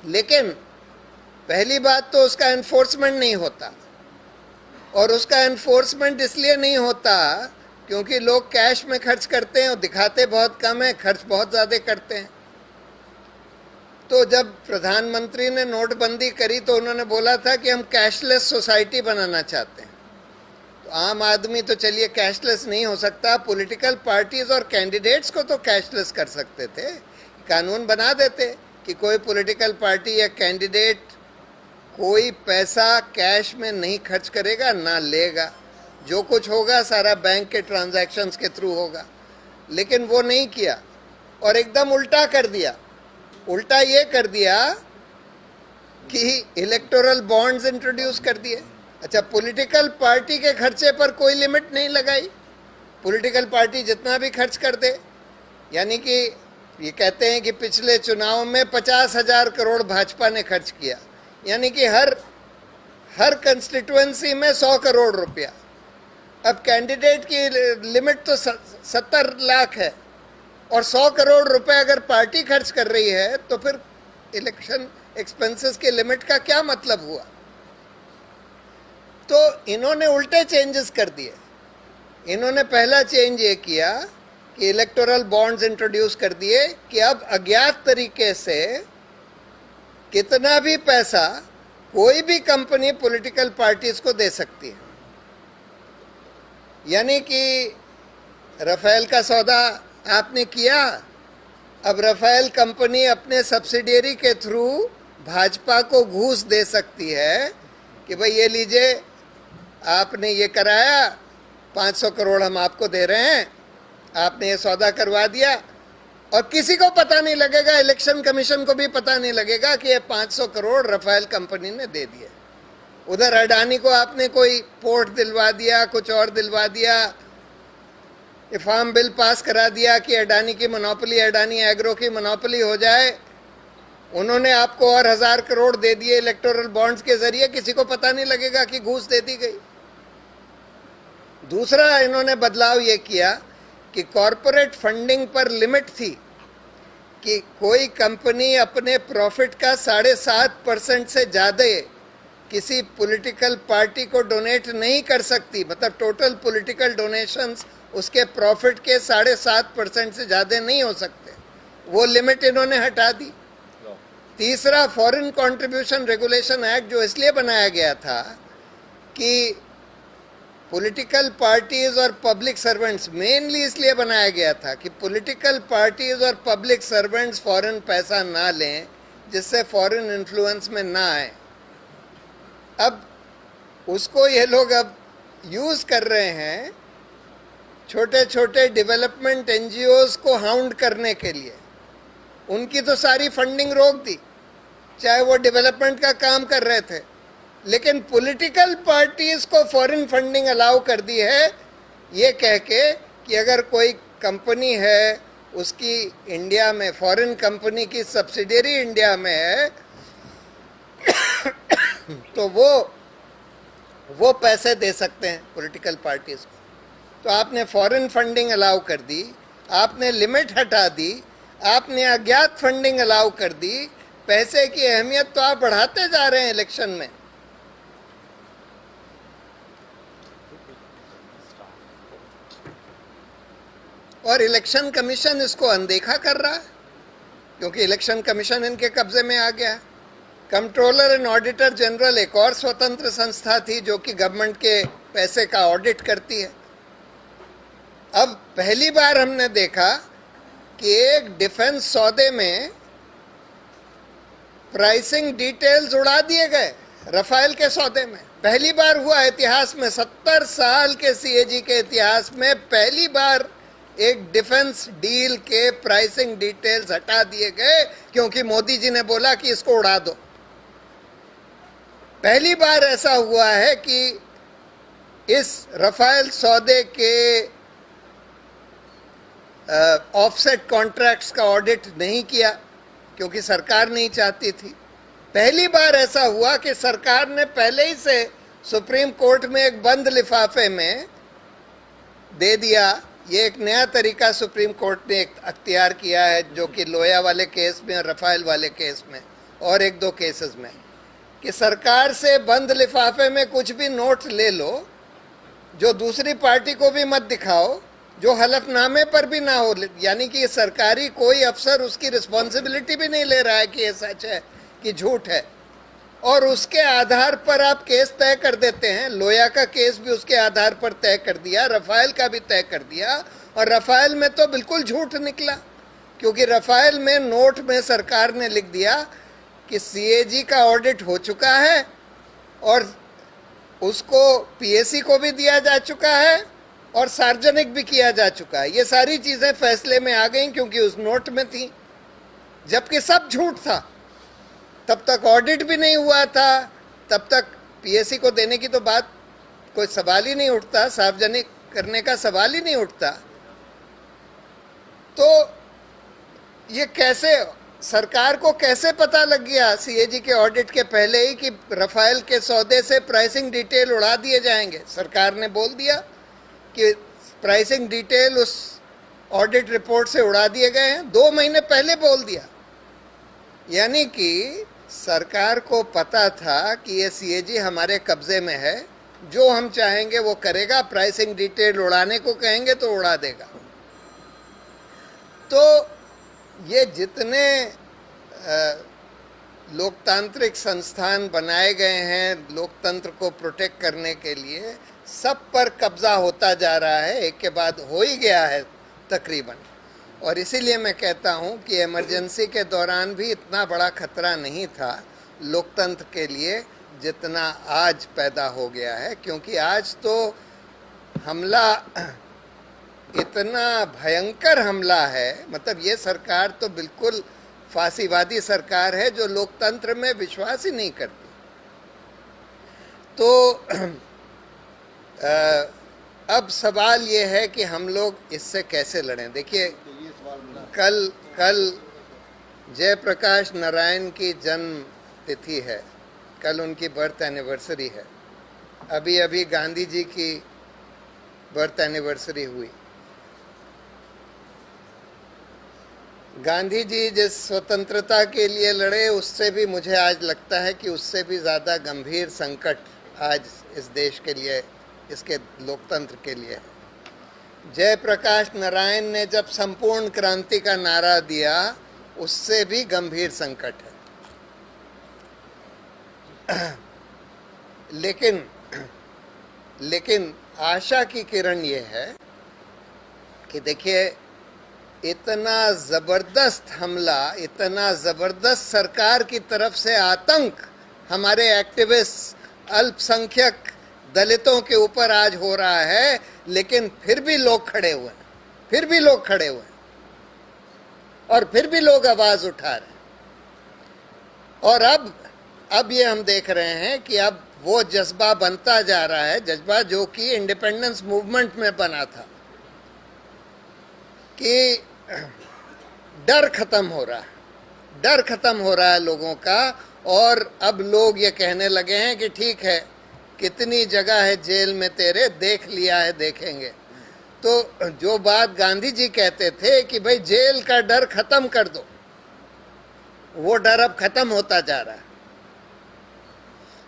Speaker 1: लेकिन पहली बात तो उसका एनफोर्समेंट नहीं होता, और उसका एनफोर्समेंट इसलिए नहीं होता क्योंकि लोग कैश में खर्च करते हैं और दिखाते बहुत कम है, खर्च बहुत ज़्यादा करते हैं। तो जब प्रधानमंत्री ने नोटबंदी करी तो उन्होंने बोला था कि हम कैशलेस सोसाइटी बनाना चाहते हैं। तो आम आदमी तो चलिए कैशलेस नहीं हो सकता, पॉलिटिकल पार्टीज और कैंडिडेट्स को तो कैशलेस कर सकते थे। कानून बना देते कि कोई पॉलिटिकल पार्टी या कैंडिडेट कोई पैसा कैश में नहीं खर्च करेगा, ना लेगा। जो कुछ होगा सारा बैंक के ट्रांजैक्शंस के थ्रू होगा। लेकिन वो नहीं किया और एकदम उल्टा कर दिया। उल्टा ये कर दिया कि इलेक्टोरल बॉन्ड्स इंट्रोड्यूस कर दिए। अच्छा, पॉलिटिकल पार्टी के खर्चे पर कोई लिमिट नहीं लगाई, पॉलिटिकल पार्टी जितना भी खर्च कर दे। यानी कि ये कहते हैं कि पिछले चुनाव में 50,000 करोड़ भाजपा ने खर्च किया, यानी कि हर कंस्टिट्यूएंसी में 100 करोड़ रुपया। अब कैंडिडेट की लिमिट तो 70 लाख है और 100 करोड़ रुपए अगर पार्टी खर्च कर रही है तो फिर इलेक्शन एक्सपेंसेस के लिमिट का क्या मतलब हुआ? तो इन्होंने उल्टे चेंजेस कर दिए। इन्होंने पहला चेंज ये किया कि इलेक्टोरल बॉन्ड्स इंट्रोड्यूस कर दिए कि अब अज्ञात तरीके से कितना भी पैसा कोई भी कंपनी पॉलिटिकल पार्टीज को दे सकती है। यानी कि राफेल का सौदा आपने किया, अब राफेल कंपनी अपने सब्सिडियरी के थ्रू भाजपा को घूस दे सकती है कि भाई ये लीजिए, आपने ये कराया, 500 करोड़ हम आपको दे रहे हैं, आपने ये सौदा करवा दिया, और किसी को पता नहीं लगेगा, इलेक्शन कमीशन को भी पता नहीं लगेगा कि ये 500 करोड़ राफेल कंपनी ने दे दिए। उधर अडानी को आपने कोई पोर्ट दिलवा दिया, कुछ और दिलवा दिया, ये फार्म बिल पास करा दिया कि अडानी की मोनोपोली, अडानी एग्रो की मोनोपोली हो जाए। उन्होंने आपको और 1000 करोड़ दे दिए इलेक्टोरल बॉन्ड्स के जरिए, किसी को पता नहीं लगेगा कि घूस दे दी गई। दूसरा इन्होंने बदलाव ये किया कि कॉरपोरेट फंडिंग पर लिमिट थी कि कोई कंपनी अपने प्रॉफिट का 7.5% से ज़्यादा किसी पॉलिटिकल पार्टी को डोनेट नहीं कर सकती। मतलब टोटल पॉलिटिकल डोनेशंस उसके प्रॉफिट के 7.5% से ज़्यादा नहीं हो सकते। वो लिमिट इन्होंने हटा दी। तीसरा, फॉरेन कंट्रीब्यूशन रेगुलेशन एक्ट जो इसलिए बनाया गया था कि पॉलिटिकल पार्टीज और पब्लिक सर्वेंट्स मेनली इसलिए बनाया गया था कि पॉलिटिकल पार्टीज और पब्लिक सर्वेंट्स फॉरेन पैसा ना लें, जिससे फॉरेन इन्फ्लुएंस में ना आए। अब उसको ये लोग अब यूज़ कर रहे हैं छोटे छोटे डेवलपमेंट एनजीओज को हाउंड करने के लिए। उनकी तो सारी फंडिंग रोक दी, चाहे वो डेवलपमेंट का काम कर रहे थे, लेकिन पॉलिटिकल पार्टीज को फॉरेन फंडिंग अलाउ कर दी है, ये कह के कि अगर कोई कंपनी है उसकी इंडिया में, फॉरेन कंपनी की सब्सिडियरी इंडिया में है तो वो पैसे दे सकते हैं पॉलिटिकल पार्टीज को। तो आपने फॉरेन फंडिंग अलाउ कर दी, आपने लिमिट हटा दी, आपने अज्ञात फंडिंग अलाउ कर दी। पैसे की अहमियत तो आप बढ़ाते जा रहे हैं इलेक्शन में। और इलेक्शन कमीशन इसको अनदेखा कर रहा है, क्योंकि इलेक्शन कमीशन इनके कब्जे में आ गया। कंट्रोलर एंड ऑडिटर जनरल एक और स्वतंत्र संस्था थी जो कि गवर्नमेंट के पैसे का ऑडिट करती है। अब पहली बार हमने देखा कि एक डिफेंस सौदे में प्राइसिंग डिटेल्स उड़ा दिए गए। रफाल के सौदे में पहली बार हुआ इतिहास में, 70 साल के सीएजी के इतिहास में पहली बार एक डिफेंस डील के प्राइसिंग डिटेल्स हटा दिए गए, क्योंकि मोदी जी ने बोला कि इसको उड़ा दो। पहली बार ऐसा हुआ है कि इस रफाल सौदे के ऑफसेट कॉन्ट्रैक्ट्स का ऑडिट नहीं किया, क्योंकि सरकार नहीं चाहती थी। पहली बार ऐसा हुआ कि सरकार ने पहले ही से सुप्रीम कोर्ट में एक बंद लिफाफे में दे दिया। ये एक नया तरीका सुप्रीम कोर्ट ने अख्तियार किया है, जो कि लोया वाले केस में और रफाल वाले केस में और एक दो केसेस में, कि सरकार से बंद लिफाफे में कुछ भी नोट ले लो, जो दूसरी पार्टी को भी मत दिखाओ, जो हलफनामे पर भी ना हो, यानी कि सरकारी कोई अफसर उसकी रिस्पॉन्सिबिलिटी भी नहीं ले रहा है कि ये सच है कि झूठ है, और उसके आधार पर आप केस तय कर देते हैं। लोया का केस भी उसके आधार पर तय कर दिया, रफाल का भी तय कर दिया, और रफाल में तो बिल्कुल झूठ निकला, क्योंकि रफाल में नोट में सरकार ने लिख दिया कि सीएजी का ऑडिट हो चुका है और उसको पीएसी को भी दिया जा चुका है और सार्वजनिक भी किया जा चुका है। ये सारी चीज़ें फैसले में आ गई क्योंकि उस नोट में थी, जबकि सब झूठ था। तब तक ऑडिट भी नहीं हुआ था, तब तक पीएसी को देने की तो बात कोई सवाल ही नहीं उठता, सार्वजनिक करने का सवाल ही नहीं उठता। तो ये कैसे, सरकार को कैसे पता लग गया सीएजी के ऑडिट के पहले ही कि रफाल के सौदे से प्राइसिंग डिटेल उड़ा दिए जाएंगे? सरकार ने बोल दिया कि प्राइसिंग डिटेल उस ऑडिट रिपोर्ट से उड़ा दिए गए हैं, 2 महीने पहले बोल दिया। यानी कि सरकार को पता था कि ये सीएजी हमारे कब्जे में है, जो हम चाहेंगे वो करेगा, प्राइसिंग डिटेल उड़ाने को कहेंगे तो उड़ा देगा। तो ये जितने लोकतांत्रिक संस्थान बनाए गए हैं लोकतंत्र को प्रोटेक्ट करने के लिए, सब पर कब्जा होता जा रहा है, एक के बाद हो ही गया है तकरीबन। और इसीलिए मैं कहता हूं कि इमरजेंसी के दौरान भी इतना बड़ा खतरा नहीं था लोकतंत्र के लिए जितना आज पैदा हो गया है, क्योंकि आज तो हमला इतना भयंकर हमला है। मतलब ये सरकार तो बिल्कुल फांसीवादी सरकार है जो लोकतंत्र में विश्वास ही नहीं करती। तो अब सवाल ये है कि हम लोग इससे कैसे लड़ें। देखिए, कल जयप्रकाश नारायण की जन्म तिथि है, कल उनकी बर्थ एनिवर्सरी है। अभी अभी गांधी जी की बर्थ एनिवर्सरी हुई। गांधी जी जिस स्वतंत्रता के लिए लड़े, उससे भी मुझे आज लगता है कि उससे भी ज़्यादा गंभीर संकट आज इस देश के लिए, इसके लोकतंत्र के लिए है। जयप्रकाश नारायण ने जब संपूर्ण क्रांति का नारा दिया, उससे भी गंभीर संकट है। लेकिन आशा की किरण ये है कि देखिए, इतना ज़बरदस्त हमला, इतना ज़बरदस्त सरकार की तरफ से आतंक हमारे एक्टिविस्ट, अल्पसंख्यक दलितों के ऊपर आज हो रहा है, लेकिन फिर भी लोग खड़े हुए हैं, फिर भी लोग खड़े हुए हैं और फिर भी लोग आवाज़ उठा रहे हैं। और अब ये हम देख रहे हैं कि अब वो जज्बा बनता जा रहा है, जज्बा जो कि इंडिपेंडेंस मूवमेंट में बना था, कि डर खत्म हो रहा है, डर खत्म हो रहा है लोगों का। और अब लोग ये कहने लगे हैं कि ठीक है, कितनी जगह है जेल में तेरे, देख लिया है, देखेंगे। तो जो बात गांधी जी कहते थे कि भाई जेल का डर खत्म कर दो, वो डर अब खत्म होता जा रहा है।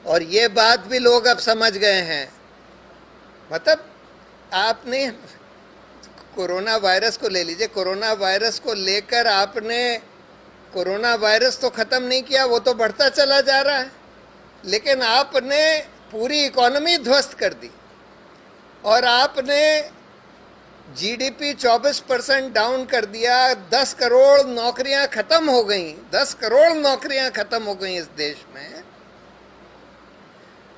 Speaker 1: और ये बात भी लोग अब समझ गए हैं। मतलब आपने कोरोना वायरस को ले लीजिए, कोरोना वायरस को लेकर आपने कोरोना वायरस तो खत्म नहीं किया, वो तो बढ़ता चला जा रहा है, लेकिन आपने पूरी इकोनॉमी ध्वस्त कर दी और आपने जीडीपी 24% डाउन कर दिया। 10 करोड़ नौकरियां खत्म हो गई, 10 करोड़ नौकरियां खत्म हो गई इस देश में।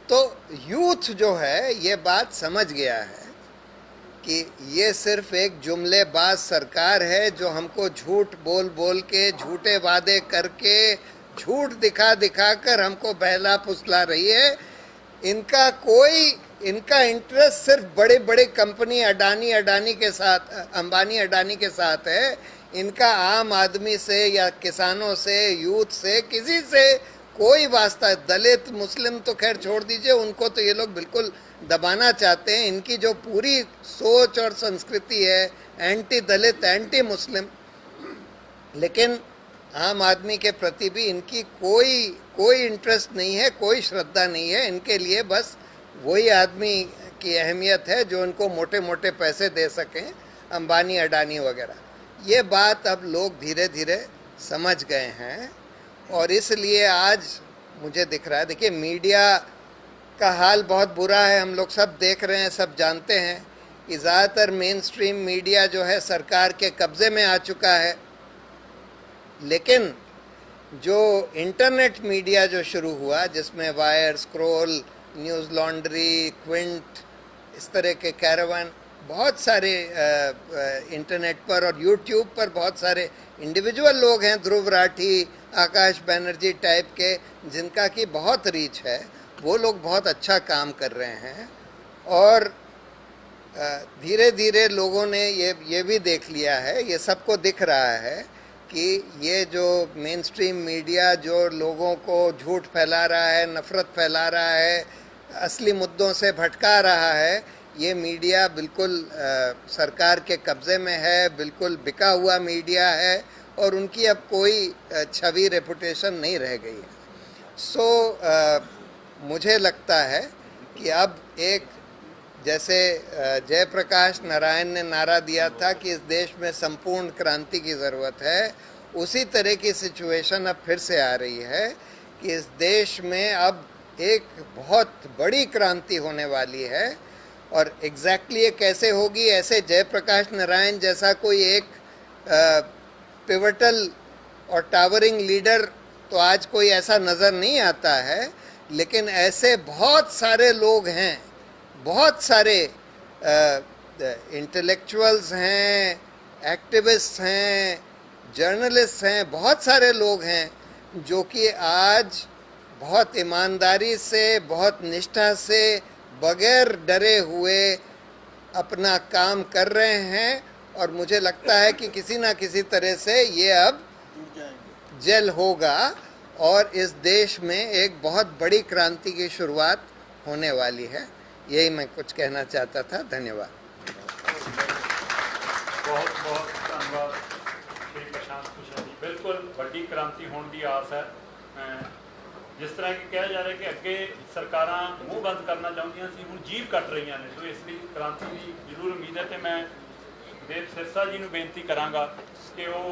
Speaker 1: तो यूथ जो है ये बात समझ गया है कि ये सिर्फ एक जुमलेबाज सरकार है जो हमको झूठ बोल बोल के, झूठे वादे करके, झूठ दिखा दिखा कर हमको बहला फुसला रही है। इनका इंटरेस्ट सिर्फ बड़े बड़े कंपनी अडानी के साथ, अंबानी अडानी के साथ है। इनका आम आदमी से या किसानों से, यूथ से, किसी से कोई वास्ता, दलित मुस्लिम तो खैर छोड़ दीजिए, उनको तो ये लोग बिल्कुल दबाना चाहते हैं। इनकी जो पूरी सोच और संस्कृति है एंटी दलित, एंटी मुस्लिम, लेकिन आम आदमी के प्रति भी इनकी कोई इंटरेस्ट नहीं है, कोई श्रद्धा नहीं है। इनके लिए बस वही आदमी की अहमियत है जो उनको मोटे मोटे पैसे दे सकें, अंबानी अडानी वगैरह। ये बात अब लोग धीरे धीरे समझ गए हैं और इसलिए आज मुझे दिख रहा है, देखिए मीडिया का हाल बहुत बुरा है, हम लोग सब देख रहे हैं, सब जानते हैं कि ज़्यादातर मेन स्ट्रीम मीडिया जो है सरकार के कब्ज़े में आ चुका है। लेकिन जो इंटरनेट मीडिया जो शुरू हुआ, जिसमें wire, scroll, news laundry, Quint, इस तरह के कैरावन, बहुत सारे इंटरनेट पर और यूट्यूब पर बहुत सारे इंडिविजुअल लोग हैं, ध्रुव राठी, आकाश बनर्जी टाइप के, जिनका की बहुत रीच है। वो लोग बहुत अच्छा काम कर रहे हैं और धीरे धीरे लोगों ने ये भी देख लिया है, ये सबको दिख रहा है कि ये जो मेन स्ट्रीम मीडिया जो लोगों को झूठ फैला रहा है, नफ़रत फैला रहा है, असली मुद्दों से भटका रहा है, ये मीडिया बिल्कुल सरकार के कब्ज़े में है, बिल्कुल बिका हुआ मीडिया है और उनकी अब कोई छवि, रेपुटेशन नहीं रह गई है। मुझे लगता है कि अब एक, जैसे जयप्रकाश नारायण ने नारा दिया था कि इस देश में संपूर्ण क्रांति की ज़रूरत है, उसी तरह की सिचुएशन अब फिर से आ रही है कि इस देश में अब एक बहुत बड़ी क्रांति होने वाली है। और एग्जैक्टली ये कैसे होगी, ऐसे जयप्रकाश नारायण जैसा कोई एक पिवटल और टावरिंग लीडर तो आज कोई ऐसा नज़र नहीं आता है, लेकिन ऐसे बहुत सारे लोग हैं, बहुत सारे इंटेलेक्चुअल्स हैं, एक्टिविस्ट हैं, जर्नलिस्ट हैं, बहुत सारे लोग हैं जो कि आज बहुत ईमानदारी से, बहुत निष्ठा से, बगैर डरे हुए अपना काम कर रहे हैं। और मुझे लगता है कि किसी ना किसी तरह से ये अब जल होगा और इस देश में एक बहुत बड़ी क्रांति की शुरुआत होने वाली है। यही मैं कुछ कहना चाहता था। धन्यवाद।
Speaker 3: बहुत बहुत धन्यवाद श्री प्रशांत भूषण जी। बिल्कुल बड़ी क्रांति होने की आस है। जिस तरह कि कहा जा रहा है कि अगे सरकार मूँह बंद करना चाहदियां सी, हुण जीभ कट रही ने, तो इसलिए क्रांति की जरूर उम्मीद है। तो मैं देव सिरसा जी को बेनती कराँगा कि वो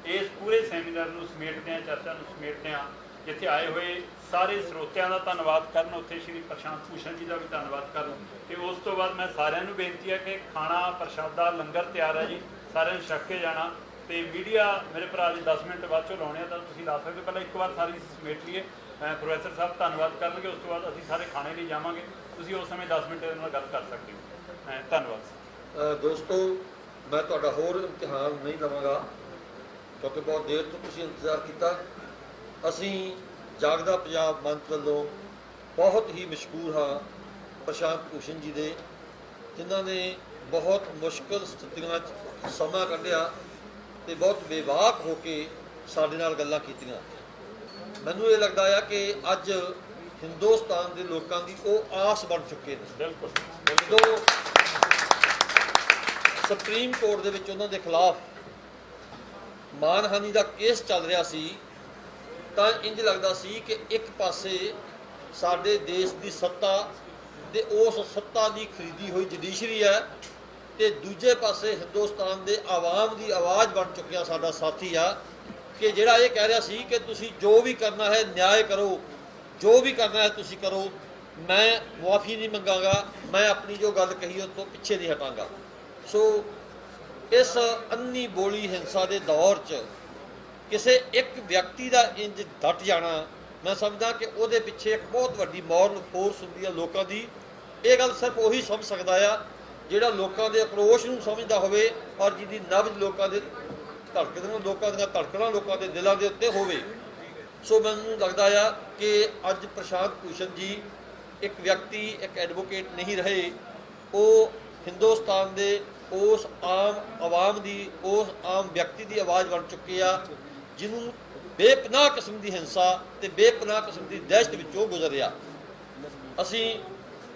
Speaker 3: इस पूरे सैमीनार को समेटते हैं, चर्चा को समेटते हैं ਜਿੱਥੇ ਆਏ ਹੋਏ ਸਾਰੇ ਸਰੋਤਿਆਂ ਦਾ ਧੰਨਵਾਦ ਕਰਨ, ਉੱਥੇ ਸ਼੍ਰੀ ਪ੍ਰਸ਼ਾਂਤ ਭੂਸ਼ਣ ਜੀ ਦਾ ਵੀ ਧੰਨਵਾਦ ਕਰਨ। ਤੇ ਉਸ ਤੋਂ ਬਾਅਦ ਮੈਂ ਸਾਰਿਆਂ ਨੂੰ ਬੇਨਤੀ ਹੈ ਕਿ ਖਾਣਾ ਪ੍ਰਸ਼ਾਦਾ ਲੰਗਰ ਤਿਆਰ ਹੈ ਜੀ, ਸਾਰਿਆਂ ਨੂੰ ਛਕ ਕੇ ਜਾਣਾ। ਤੇ ਮੀਡੀਆ ਮੇਰੇ ਭਰਾ ਜੀ 10 ਮਿੰਟ ਬਾਅਦ ਚੋਂ ਲਾਉਣੇ ਆ ਤਾਂ ਤੁਸੀਂ ਲਾ ਸਕਦੇ ਹੋ, ਪਹਿਲਾਂ ਇੱਕ ਵਾਰ ਸਾਰੀ ਸਮੇਟ ਲਈਏ। ਪ੍ਰੋਫੈਸਰ ਸਾਹਿਬ ਧੰਨਵਾਦ ਕਰਨਗੇ, ਉਸ ਤੋਂ ਬਾਅਦ ਅਸੀਂ ਸਾਰੇ ਖਾਣੇ ਲਈ ਜਾਵਾਂਗੇ। ਤੁਸੀਂ ਉਸ ਸਮੇਂ 10 ਮਿੰਟ ਇਹਨਾਂ ਨਾਲ ਗੱਲ ਕਰ ਸਕਦੇ ਹੋ। ਧੰਨਵਾਦ।
Speaker 4: ਦੋਸਤੋ, ਮੈਂ ਤੁਹਾਡਾ ਹੋਰ ਇਮਤਿਹਾਨ ਨਹੀਂ ਲਵਾਂਗਾ ਕਿਉਂਕਿ ਬਹੁਤ ਦੇਰ ਤੋਂ ਤੁਸੀਂ ਇੰਤਜ਼ਾਰ ਕੀਤਾ। ਅਸੀਂ ਜਾਗਦਾ ਪੰਜਾਬ ਮੰਚ ਵੱਲੋਂ ਬਹੁਤ ਹੀ ਮਸ਼ਕੂਰ ਹਾਂ ਪ੍ਰਸ਼ਾਂਤ ਭੂਸ਼ਣ ਜੀ ਦੇ, ਜਿਨ੍ਹਾਂ ਨੇ ਬਹੁਤ ਮੁਸ਼ਕਿਲ ਸਥਿਤੀਆਂ 'ਚ ਸਮਾਂ ਕੱਢਿਆ ਤੇ ਬਹੁਤ ਬੇਬਾਕ ਹੋ ਕੇ ਸਾਡੇ ਨਾਲ ਗੱਲਾਂ ਕੀਤੀਆਂ। ਮੈਨੂੰ ਇਹ ਲੱਗਦਾ ਆ ਕਿ ਅੱਜ ਹਿੰਦੁਸਤਾਨ ਦੇ ਲੋਕਾਂ ਦੀ ਉਹ ਆਸ ਬਣ ਚੁੱਕੇ ਨੇ।
Speaker 3: ਬਿਲਕੁਲ।
Speaker 4: ਜਦੋਂ ਸੁਪਰੀਮ ਕੋਰਟ ਦੇ ਵਿੱਚ ਉਹਨਾਂ ਦੇ ਖਿਲਾਫ ਮਾਨਹਾਨੀ ਦਾ ਕੇਸ ਚੱਲ ਰਿਹਾ ਸੀ ਤਾਂ ਇੰਜ ਲੱਗਦਾ ਸੀ ਕਿ ਇੱਕ ਪਾਸੇ ਸਾਡੇ ਦੇਸ਼ ਦੀ ਸੱਤਾ ਤੇ ਉਸ ਸੱਤਾ ਦੀ ਖਰੀਦੀ ਹੋਈ ਜੁਡੀਸ਼ਰੀ ਹੈ ਤੇ ਦੂਜੇ ਪਾਸੇ ਹਿੰਦੁਸਤਾਨ ਦੇ ਆਵਾਮ ਦੀ ਆਵਾਜ਼ ਬਣ ਚੁੱਕਿਆ ਸਾਡਾ ਸਾਥੀ ਆ, ਕਿ ਜਿਹੜਾ ਇਹ ਕਹਿ ਰਿਹਾ ਸੀ ਕਿ ਤੁਸੀਂ ਜੋ ਵੀ ਕਰਨਾ ਹੈ ਨਿਆਂ ਕਰੋ, ਜੋ ਵੀ ਕਰਨਾ ਹੈ ਤੁਸੀਂ ਕਰੋ, ਮੈਂ ਮੁਆਫੀ ਨਹੀਂ ਮੰਗਾਂਗਾ, ਮੈਂ ਆਪਣੀ ਜੋ ਗੱਲ ਕਹੀ ਉਸ ਤੋਂ ਪਿੱਛੇ ਨਹੀਂ ਹਟਾਂਗਾ। ਸੋ ਇਸ ਅੰਨੀ ਬੋਲੀ ਹਿੰਸਾ ਦੇ ਦੌਰ 'ਚ ਕਿਸੇ ਇੱਕ ਵਿਅਕਤੀ ਦਾ ਇੰਜ ਡਟ ਜਾਣਾ, ਮੈਂ ਸਮਝਦਾ ਕਿ ਉਹਦੇ ਪਿੱਛੇ ਇੱਕ ਬਹੁਤ ਵੱਡੀ ਮੋਰਲ ਫੋਰਸ ਹੁੰਦੀ ਹੈ ਲੋਕਾਂ ਦੀ। ਇਹ ਗੱਲ ਸਿਰਫ ਉਹੀ ਸਮਝ ਸਕਦਾ ਆ ਜਿਹੜਾ ਲੋਕਾਂ ਦੇ ਅਕਰੋਸ਼ ਨੂੰ ਸਮਝਦਾ ਹੋਵੇ ਔਰ ਜਿਹਦੀ ਨਬਜ਼ ਲੋਕਾਂ ਦੇ ਲੋਕਾਂ ਦੀਆਂ ਧੜਕਣਾਂ ਲੋਕਾਂ ਦੇ ਦਿਲਾਂ ਦੇ ਉੱਤੇ ਹੋਵੇ। ਸੋ ਮੈਨੂੰ ਲੱਗਦਾ ਆ ਕਿ ਅੱਜ ਪ੍ਰਸ਼ਾਂਤ ਭੂਸ਼ਣ ਜੀ ਇੱਕ ਵਿਅਕਤੀ, ਇੱਕ ਐਡਵੋਕੇਟ ਨਹੀਂ ਰਹੇ, ਉਹ ਹਿੰਦੁਸਤਾਨ ਦੇ ਉਸ ਆਮ ਆਵਾਮ ਦੀ, ਉਸ ਆਮ ਵਿਅਕਤੀ ਦੀ ਆਵਾਜ਼ ਬਣ ਚੁੱਕੇ ਆ ਜਿਹਨੂੰ ਬੇਪਨਾਹ ਕਿਸਮ ਦੀ ਹਿੰਸਾ ਤੇ ਬੇਪਨਾਹ ਕਿਸਮ ਦੀ ਦਹਿਸ਼ਤ ਵਿੱਚੋਂ ਗੁਜ਼ਰਿਆ। ਅਸੀਂ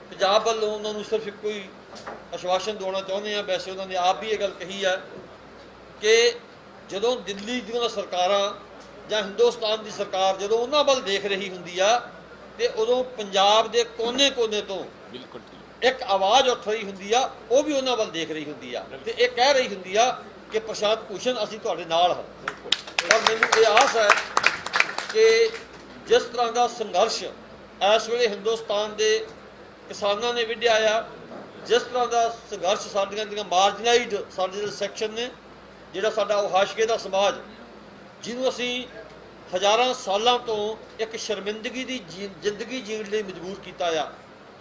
Speaker 4: ਪੰਜਾਬ ਵੱਲੋਂ ਉਹਨਾਂ ਨੂੰ ਸਿਰਫ ਇੱਕੋ ਹੀ ਆਸ਼ਵਾਸਨ ਦਿਵਾਉਣਾ ਚਾਹੁੰਦੇ ਹਾਂ। ਵੈਸੇ ਉਹਨਾਂ ਨੇ ਆਪ ਵੀ ਇਹ ਗੱਲ ਕਹੀ ਹੈ ਕਿ ਜਦੋਂ ਦਿੱਲੀ ਦੀਆਂ ਸਰਕਾਰਾਂ ਜਾਂ ਹਿੰਦੁਸਤਾਨ ਦੀ ਸਰਕਾਰ ਜਦੋਂ ਉਹਨਾਂ ਵੱਲ ਦੇਖ ਰਹੀ ਹੁੰਦੀ ਆ ਤੇ ਉਦੋਂ ਪੰਜਾਬ ਦੇ ਕੋਨੇ-ਕੋਨੇ ਤੋਂ
Speaker 2: ਬਿਲਕੁਲ ਠੀਕ
Speaker 4: ਇੱਕ ਆਵਾਜ਼ ਉੱਠ ਰਹੀ ਹੁੰਦੀ ਆ, ਉਹ ਵੀ ਉਹਨਾਂ ਵੱਲ ਦੇਖ ਰਹੀ ਹੁੰਦੀ ਆ ਤੇ ਇਹ ਕਹਿ ਰਹੀ ਹੁੰਦੀ ਆ ਕਿ ਪ੍ਰਸ਼ਾਂਤ ਭੂਸ਼ਣ ਅਸੀਂ ਤੁਹਾਡੇ ਨਾਲ ਹਾਂ। ਪਰ ਮੈਨੂੰ ਇਹ ਆਸ ਹੈ ਕਿ ਜਿਸ ਤਰ੍ਹਾਂ ਦਾ ਸੰਘਰਸ਼ ਇਸ ਵੇਲੇ ਹਿੰਦੁਸਤਾਨ ਦੇ ਕਿਸਾਨਾਂ ਨੇ ਵਿੱਢਿਆ ਆ, ਜਿਸ ਤਰ੍ਹਾਂ ਦਾ ਸੰਘਰਸ਼ ਸਾਡੀਆਂ ਦੀਆਂ ਮਾਰਜਨਾਈਜ਼ਡ ਸਾਡੇ ਜਿਹੜੇ ਸੈਕਸ਼ਨ ਨੇ, ਜਿਹੜਾ ਸਾਡਾ ਉਹ ਹਾਸ਼ੀਏ ਦਾ ਸਮਾਜ ਜਿਹਨੂੰ ਅਸੀਂ ਹਜ਼ਾਰਾਂ ਸਾਲਾਂ ਤੋਂ ਇੱਕ ਸ਼ਰਮਿੰਦਗੀ ਦੀ ਜ਼ਿੰਦਗੀ ਜੀਣ ਲਈ ਮਜਬੂਰ ਕੀਤਾ ਆ,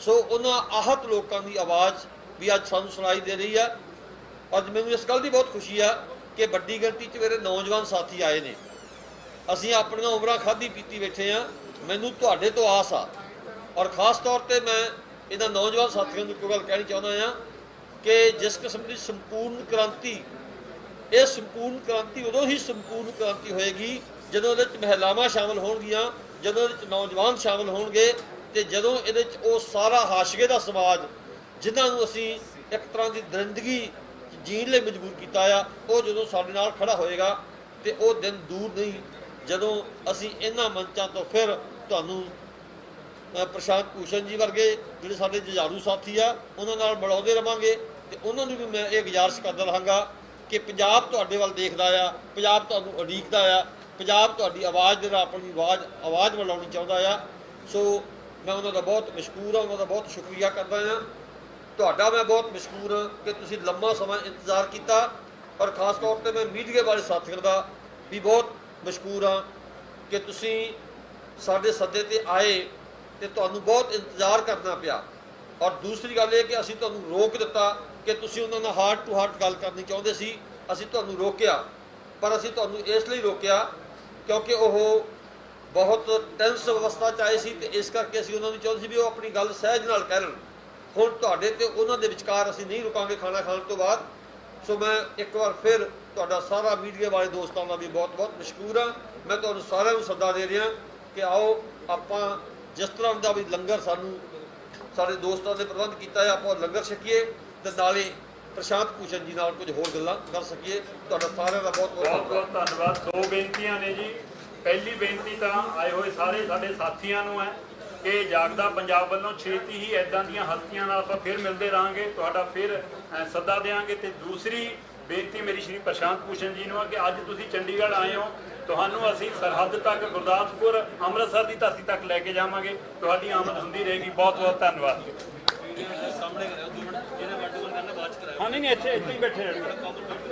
Speaker 4: ਸੋ ਉਹਨਾਂ ਆਹਤ ਲੋਕਾਂ ਦੀ ਆਵਾਜ਼ ਵੀ ਅੱਜ ਸਾਨੂੰ ਸੁਣਾਈ ਦੇ ਰਹੀ ਆ। ਅੱਜ ਮੈਨੂੰ ਇਸ ਗੱਲ ਦੀ ਬਹੁਤ ਖੁਸ਼ੀ ਆ ਕਿ ਵੱਡੀ ਗਿਣਤੀ 'ਚ ਮੇਰੇ ਨੌਜਵਾਨ ਸਾਥੀ ਆਏ ਨੇ। ਅਸੀਂ ਆਪਣੀਆਂ ਉਮਰਾਂ ਖਾਧੀ ਪੀਤੀ ਬੈਠੇ ਆ। ਮੈਨੂੰ ਤੁਹਾਡੇ ਤੋਂ ਆਸ ਆ ਔਰ ਖ਼ਾਸ ਤੌਰ 'ਤੇ ਮੈਂ ਇਹਨਾਂ ਨੌਜਵਾਨ ਸਾਥੀਆਂ ਨੂੰ ਕੋਈ ਗੱਲ ਕਹਿਣੀ ਚਾਹੁੰਦਾ ਆ ਕਿ ਜਿਸ ਕਿਸਮ ਦੀ ਸੰਪੂਰਨ ਕ੍ਰਾਂਤੀ, ਇਹ ਸੰਪੂਰਨ ਕ੍ਰਾਂਤੀ ਉਦੋਂ ਹੀ ਸੰਪੂਰਨ ਕ੍ਰਾਂਤੀ ਹੋਏਗੀ ਜਦੋਂ ਇਹਦੇ 'ਚ ਮਹਿਲਾਵਾਂ ਸ਼ਾਮਲ ਹੋਣਗੀਆਂ, ਜਦੋਂ ਇਹਦੇ 'ਚ ਨੌਜਵਾਨ ਸ਼ਾਮਲ ਹੋਣਗੇ ਤੇ ਜਦੋਂ ਇਹਦੇ 'ਚ ਉਹ ਸਾਰਾ ਹਾਸ਼ੀਏ ਦਾ ਸਮਾਜ ਜਿਨ੍ਹਾਂ ਨੂੰ ਅਸੀਂ ਇੱਕ ਤਰ੍ਹਾਂ ਦੀ ਦਰਿੰਦਗੀ ਜੀਣ ਲਈ ਮਜਬੂਰ ਕੀਤਾ ਆ, ਉਹ ਜਦੋਂ ਸਾਡੇ ਨਾਲ ਖੜਾ ਹੋਏਗਾ ਤੇ ਉਹ ਦਿਨ ਦੂਰ ਨਹੀਂ ਜਦੋਂ ਅਸੀਂ ਇਹਨਾਂ ਮੰਚਾਂ ਤੋਂ ਫਿਰ ਤੁਹਾਨੂੰ ਪ੍ਰਸ਼ਾਂਤ ਭੂਸ਼ਣ ਜੀ ਵਰਗੇ ਜਿਹੜੇ ਸਾਡੇ ਜੁਝਾਰੂ ਸਾਥੀ ਆ ਉਹਨਾਂ ਨਾਲ ਮਿਲਾਉਂਦੇ ਰਵਾਂਗੇ। ਤੇ ਉਹਨਾਂ ਨੂੰ ਵੀ ਮੈਂ ਇਹ ਗੁਜ਼ਾਰਿਸ਼ ਕਰਦਾ ਰਹਾਂਗਾ ਕਿ ਪੰਜਾਬ ਤੁਹਾਡੇ ਵੱਲ ਦੇਖਦਾ ਆ, ਪੰਜਾਬ ਤੁਹਾਨੂੰ ਉਡੀਕਦਾ ਆ, ਪੰਜਾਬ ਤੁਹਾਡੀ ਆਵਾਜ਼ ਦੇ ਨਾਲ ਆਪਣੀ ਆਵਾਜ਼ ਮਿਲਾਉਣੀ ਚਾਹੁੰਦਾ ਆ। ਸੋ ਮੈਂ ਉਹਨਾਂ ਦਾ ਬਹੁਤ ਮਸ਼ਕੂਰ ਹਾਂ, ਉਹਨਾਂ ਦਾ ਬਹੁਤ ਸ਼ੁਕਰੀਆ ਕਰਦਾ ਹਾਂ। ਤੁਹਾਡਾ ਮੈਂ ਬਹੁਤ ਮਸ਼ਕੂਰ ਹਾਂ ਕਿ ਤੁਸੀਂ ਲੰਮਾ ਸਮਾਂ ਇੰਤਜ਼ਾਰ ਕੀਤਾ ਔਰ ਖ਼ਾਸ ਤੌਰ 'ਤੇ ਮੈਂ ਮੀਡੀਆ ਵਾਲੇ ਸਾਥੀਆਂ ਦਾ ਵੀ ਬਹੁਤ ਮਸ਼ਕੂਰ ਹਾਂ ਕਿ ਤੁਸੀਂ ਸਾਡੇ ਸੱਦੇ 'ਤੇ ਆਏ ਤੇ ਤੁਹਾਨੂੰ ਬਹੁਤ ਇੰਤਜ਼ਾਰ ਕਰਨਾ ਪਿਆ। ਔਰ ਦੂਸਰੀ ਗੱਲ ਇਹ ਕਿ ਅਸੀਂ ਤੁਹਾਨੂੰ ਰੋਕ ਦਿੱਤਾ ਕਿ ਤੁਸੀਂ ਉਹਨਾਂ ਨਾਲ ਹਾਰਟ ਟੂ ਹਾਰਟ ਗੱਲ ਕਰਨੀ ਚਾਹੁੰਦੇ ਸੀ, ਅਸੀਂ ਤੁਹਾਨੂੰ ਰੋਕਿਆ। ਪਰ ਅਸੀਂ ਤੁਹਾਨੂੰ ਇਸ ਲਈ ਰੋਕਿਆ ਕਿਉਂਕਿ ਉਹ ਬਹੁਤ ਟੈਂਸ ਅਵਸਥਾ 'ਚ ਆਏ ਸੀ ਤੇ ਇਸ ਕਰਕੇ ਅਸੀਂ ਉਹਨਾਂ ਨੂੰ ਚਾਹੁੰਦੇ ਸੀ ਵੀ ਉਹ ਆਪਣੀ ਗੱਲ ਸਹਿਜ ਨਾਲ ਕਹਿਣ। ਹੁਣ ਤੁਹਾਡੇ ਤੇ ਉਹਨਾਂ ਦੇ ਵਿਚਕਾਰ ਅਸੀਂ ਨਹੀਂ ਰੁਕਾਂਗੇ ਖਾਣਾ ਖਾਣ ਤੋਂ ਬਾਅਦ। ਸੋ ਮੈਂ ਇੱਕ ਵਾਰ ਫਿਰ ਤੁਹਾਡਾ ਸਾਰਾ ਮੀਡੀਆ ਵਾਲੇ ਦੋਸਤਾਂ ਦਾ ਵੀ ਬਹੁਤ ਬਹੁਤ ਮਸ਼ਕੂਰ ਹਾਂ। ਮੈਂ ਤੁਹਾਨੂੰ ਸਾਰਿਆਂ ਨੂੰ ਸੱਦਾ ਦੇ ਰਿਹਾ ਕਿ ਆਓ ਆਪਾਂ ਜਿਸ ਤਰ੍ਹਾਂ ਦਾ ਵੀ ਲੰਗਰ ਸਾਨੂੰ ਸਾਡੇ ਦੋਸਤਾਂ ਨੇ ਪ੍ਰਬੰਧ ਕੀਤਾ ਹੈ, ਆਪਾਂ ਲੰਗਰ ਛਕੀਏ ਤੇ ਨਾਲੇ ਪ੍ਰਸ਼ਾਂਤ ਭੂਸ਼ਣ ਜੀ ਨਾਲ ਕੁਝ ਹੋਰ ਗੱਲਾਂ ਕਰ ਸਕੀਏ। ਤੁਹਾਡਾ ਸਾਰਿਆਂ ਦਾ ਬਹੁਤ ਬਹੁਤ
Speaker 3: ਧੰਨਵਾਦ। ਦੋ ਬੇਨਤੀਆਂ ਨੇ ਜੀ। ਪਹਿਲੀ ਬੇਨਤੀ ਤਾਂ ਆਏ ਹੋਏ ਸਾਰੇ ਸਾਡੇ ਸਾਥੀਆਂ ਨੂੰ ਹੈ ਕਿ ਜਾਗਦਾ ਪੰਜਾਬ ਵੱਲੋਂ ਛੇਤੀ ਹੀ ਇੱਦਾਂ ਦੀਆਂ ਹਸਤੀਆਂ ਨਾਲ ਆਪਾਂ ਫਿਰ ਮਿਲਦੇ ਰਹਾਂਗੇ, ਤੁਹਾਡਾ ਫਿਰ ਸੱਦਾ ਦੇਵਾਂਗੇ। ਤੇ ਦੂਸਰੀ ਬੇਨਤੀ ਮੇਰੀ ਸ਼੍ਰੀ ਪ੍ਰਸ਼ਾਂਤ ਭੂਸ਼ਣ ਜੀ ਨੂੰ ਆ ਕਿ ਅੱਜ ਤੁਸੀਂ ਚੰਡੀਗੜ੍ਹ ਆਏ ਹੋ, ਤੁਹਾਨੂੰ ਅਸੀਂ ਸਰਹੱਦ ਤੱਕ ਗੁਰਦਾਸਪੁਰ ਅੰਮ੍ਰਿਤਸਰ ਦੀ ਧਰਤੀ ਤੱਕ ਲੈ ਕੇ ਜਾਵਾਂਗੇ। ਤੁਹਾਡੀ ਆਮਦ ਹੁੰਦੀ ਰਹੇਗੀ। ਬਹੁਤ ਬਹੁਤ ਧੰਨਵਾਦ। ਹਾਂ ਨਹੀਂ ਇੱਥੇ ਹੀ ਬੈਠੇ ਰਹਿਣਾ,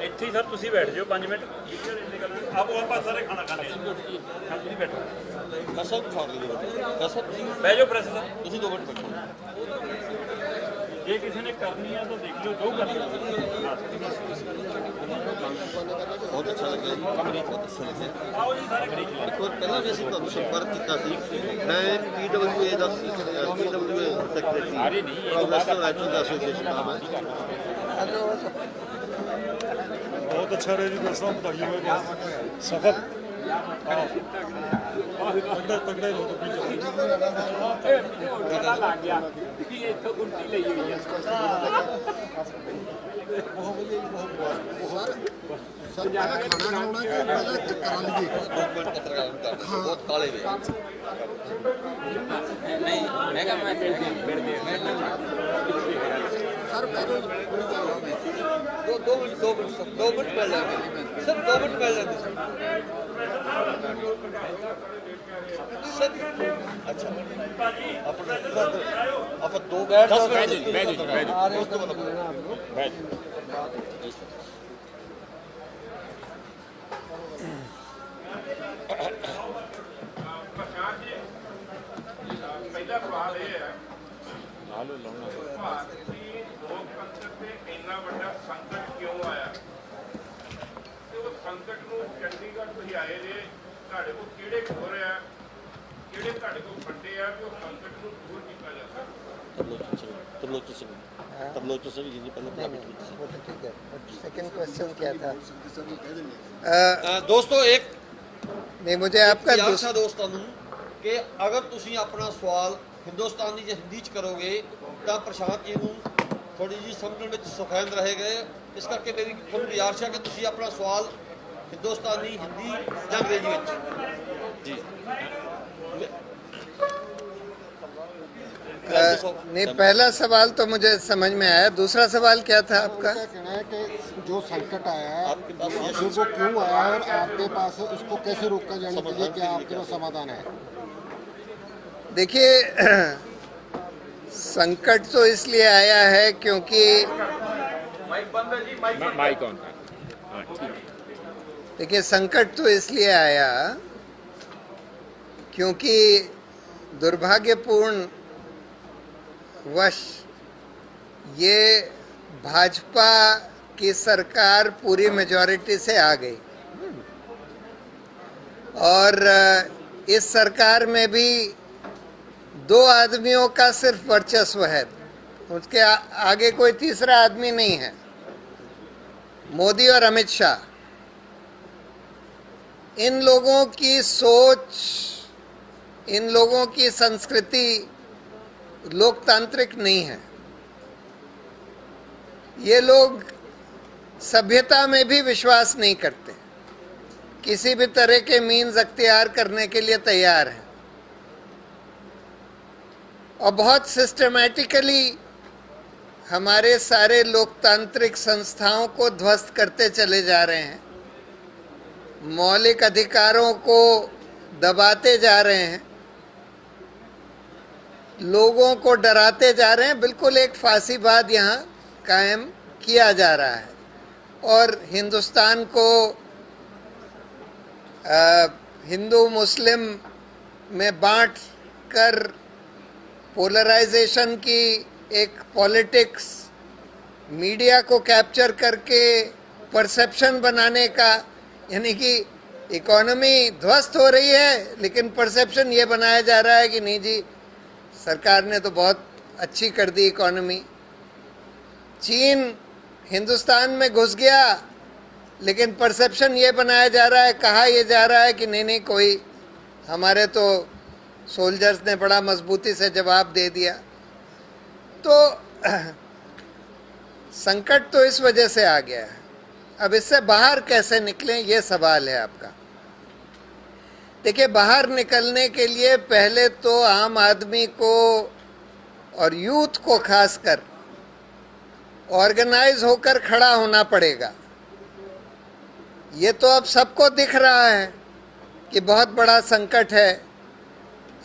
Speaker 3: ਇੱਥੇ ਹੀ ਸਰ ਤੁਸੀਂ ਬੈਠ ਜਾਓ 5 ਮਿੰਟ। ਆਪੋ ਆਪਾਂ ਸਾਰੇ ਖਾਣਾ ਖਾਣੇ ਹਾਂ, ਤੁਸੀਂ ਬੈਠੋ।
Speaker 4: ਕਸਮ ਖਾ ਲਈ ਕਸਮ
Speaker 3: ਬਹਿ ਜਾਓ ਪ੍ਰੈਸ ਸਾਹਿਬ।
Speaker 4: ਤੁਸੀਂ 2 ਮਿੰਟ ਬੈਠੋ।
Speaker 3: ਜੇ ਕਿਸੇ ਨੇ ਕਰਨੀ ਆ ਤਾਂ ਦੇਖ ਲਿਓ ਜੋ ਕਰਨੀ
Speaker 4: ਬਹੁਤ ਅੱਛਾ ਲੱਗਿਆ ਜੀ, ਕਮਰੀ ਬਹੁਤ ਅੱਛਾ ਲੱਗਿਆ।
Speaker 3: ਆਓ ਜੀ ਸਾਰੇ ਖੜੇ
Speaker 4: ਇੱਕ ਵਾਰ ਪਹਿਲਾਂ ਵੀ ਅਸੀਂ ਤੁਹਾਨੂੰ ਸੰਪਰਕ ਕੀਤਾ ਸੀ। ਮੈਂ PWA ਦਾ PWA ਸੈਕਟਰੀ
Speaker 2: ਸਾਰੇ ਨਹੀਂ,
Speaker 4: ਪ੍ਰੋਫੈਸਰ ਐਚਓ ਦਾ ਐਸੋਸੀਏਸ਼ਨ ਦਾ ਮੈਂ
Speaker 5: बहुत अच्छा रहे जी दोस्तों, बताइए मेरे सफर तगड़े लोग
Speaker 2: ਪਤਾ ਲੱਗ ਗਿਆ ਕਿ ਇੱਥੋਂ ਗੁੰਟੀ ਲਈ ਹੋਈ ਹੈ।
Speaker 4: ਬਹੁਤ ਕਾਲੇ ਵੇ
Speaker 2: ਨਹੀਂ ਮੈਂ ਕਿਹਾ ਮੈਂ
Speaker 4: ਦੋ ਮਿੰਟ ਪੈ ਲੈਂਦੇ ਸਰ, 2 ਮਿੰਟ ਪੈ ਲੈਂਦੇ ਸਰ। ਅੱਛਾ ਆਪਾਂ 2 ਬੈਠ
Speaker 6: ਪਹਿਲਾ ਸਵਾਲ ਇਹ ਹੈ ਭਾਰਤੀ ਲੋਕਤੰਤਰ ਤੇ ਇੰਨਾ ਵੱਡਾ ਸੰਕਟ ਕਿਉਂ ਆਇਆ ਤੇ ਉਹ ਸੰਕਟ ਨੂੰ ਚੰਡੀਗੜ੍ਹ ਤੁਸੀਂ ਆਏ ਜੇ, ਤੁਹਾਡੇ ਕੋਲ ਕਿਹੜੇ ਖੋਰ ਆ, ਕਿਹੜੇ ਤੁਹਾਡੇ ਕੋਲ ਫੰਡੇ ਆ ਕਿ ਉਹ ਸੰਕਟ ਨੂੰ ਦੂਰ ਕੀਤਾ ਜਾ ਸਕਦਾ।
Speaker 4: तबलोच से भी जी पहले
Speaker 1: वो तो ठीक है। सेकंड क्वेश्चन क्या था?
Speaker 4: दोस्तों एक
Speaker 1: नहीं, मुझे आपका
Speaker 4: आशा दोस्तों कि अगर ਤੁਸੀਂ ਆਪਣਾ ਸਵਾਲ ਹਿੰਦੁਸਤਾਨੀ ਜਾਂ ਹਿੰਦੀ ਚ ਕਰੋਗੇ ਤਾਂ ਪ੍ਰਸ਼ਾਂਤ ਜੀ ਨੂੰ ਥੋੜੀ ਜੀ ਸਮਝਣ ਵਿੱਚ ਸੌਖਾਂਦ ਰਹੇਗਾ। ਇਸ ਕਰਕੇ ਮੇਰੀ ਤੁਹਾਨੂੰ ਗੁਜ਼ਾਰਿਸ਼ ਹੈ ਕਿ ਤੁਸੀਂ ਆਪਣਾ ਸਵਾਲ ਹਿੰਦੁਸਤਾਨੀ, ਹਿੰਦੀ ਜਾਂ ਅੰਗਰੇਜ਼ੀ ਵਿੱਚ ਜੀ।
Speaker 1: नहीं, पहला सवाल तो मुझे समझ में आया। दूसरा सवाल क्या था आपका?
Speaker 7: कहना है कि जो संकट आया है
Speaker 4: आपके पास ये
Speaker 7: आखिर वो क्यों आया है और आपके पास उसको कैसे रोका जाने के लिए क्या आपके पास समाधान है?
Speaker 1: देखिए, संकट तो इसलिए आया है क्योंकि
Speaker 2: माइक ऑन। हाँ ठीक है।
Speaker 1: देखिए, संकट तो इसलिए आया क्योंकि दुर्भाग्यपूर्ण वश ये भाजपा की सरकार पूरी मेजॉरिटी से आ गई और इस सरकार में भी 2 आदमियों का सिर्फ वर्चस्व है, उसके आगे कोई तीसरा आदमी नहीं है, मोदी और अमित शाह। इन लोगों की सोच, इन लोगों की संस्कृति लोकतांत्रिक नहीं है। ये लोग सभ्यता में भी विश्वास नहीं करते, किसी भी तरह के मीन्स अख्तियार करने के लिए तैयार हैं और बहुत सिस्टमैटिकली हमारे सारे लोकतांत्रिक संस्थाओं को ध्वस्त करते चले जा रहे हैं, मौलिक अधिकारों को दबाते जा रहे हैं, लोगों को डराते जा रहे हैं। बिल्कुल एक फांसीवाद यहाँ कायम किया जा रहा है और हिंदुस्तान को हिंदू मुस्लिम में बांट कर पोलराइजेशन की एक पॉलिटिक्स, मीडिया को कैप्चर करके परसेप्शन बनाने का, यानी कि इकोनॉमी ध्वस्त हो रही है लेकिन परसेप्शन ये बनाया जा रहा है कि नहीं जी सरकार ने तो बहुत अच्छी कर दी इकोनॉमी। चीन हिंदुस्तान में घुस गया लेकिन परसेप्शन ये बनाया जा रहा है, कहा यह जा रहा है कि नहीं नहीं कोई, हमारे तो सोल्जर्स ने बड़ा मजबूती से जवाब दे दिया। तो संकट तो इस वजह से आ गया है। अब इससे बाहर कैसे निकलें, ये सवाल है आपका। देखिए, बाहर निकलने के लिए पहले तो आम आदमी को और यूथ को खासकर ऑर्गेनाइज होकर खड़ा होना पड़ेगा। ये तो अब सबको दिख रहा है कि बहुत बड़ा संकट है,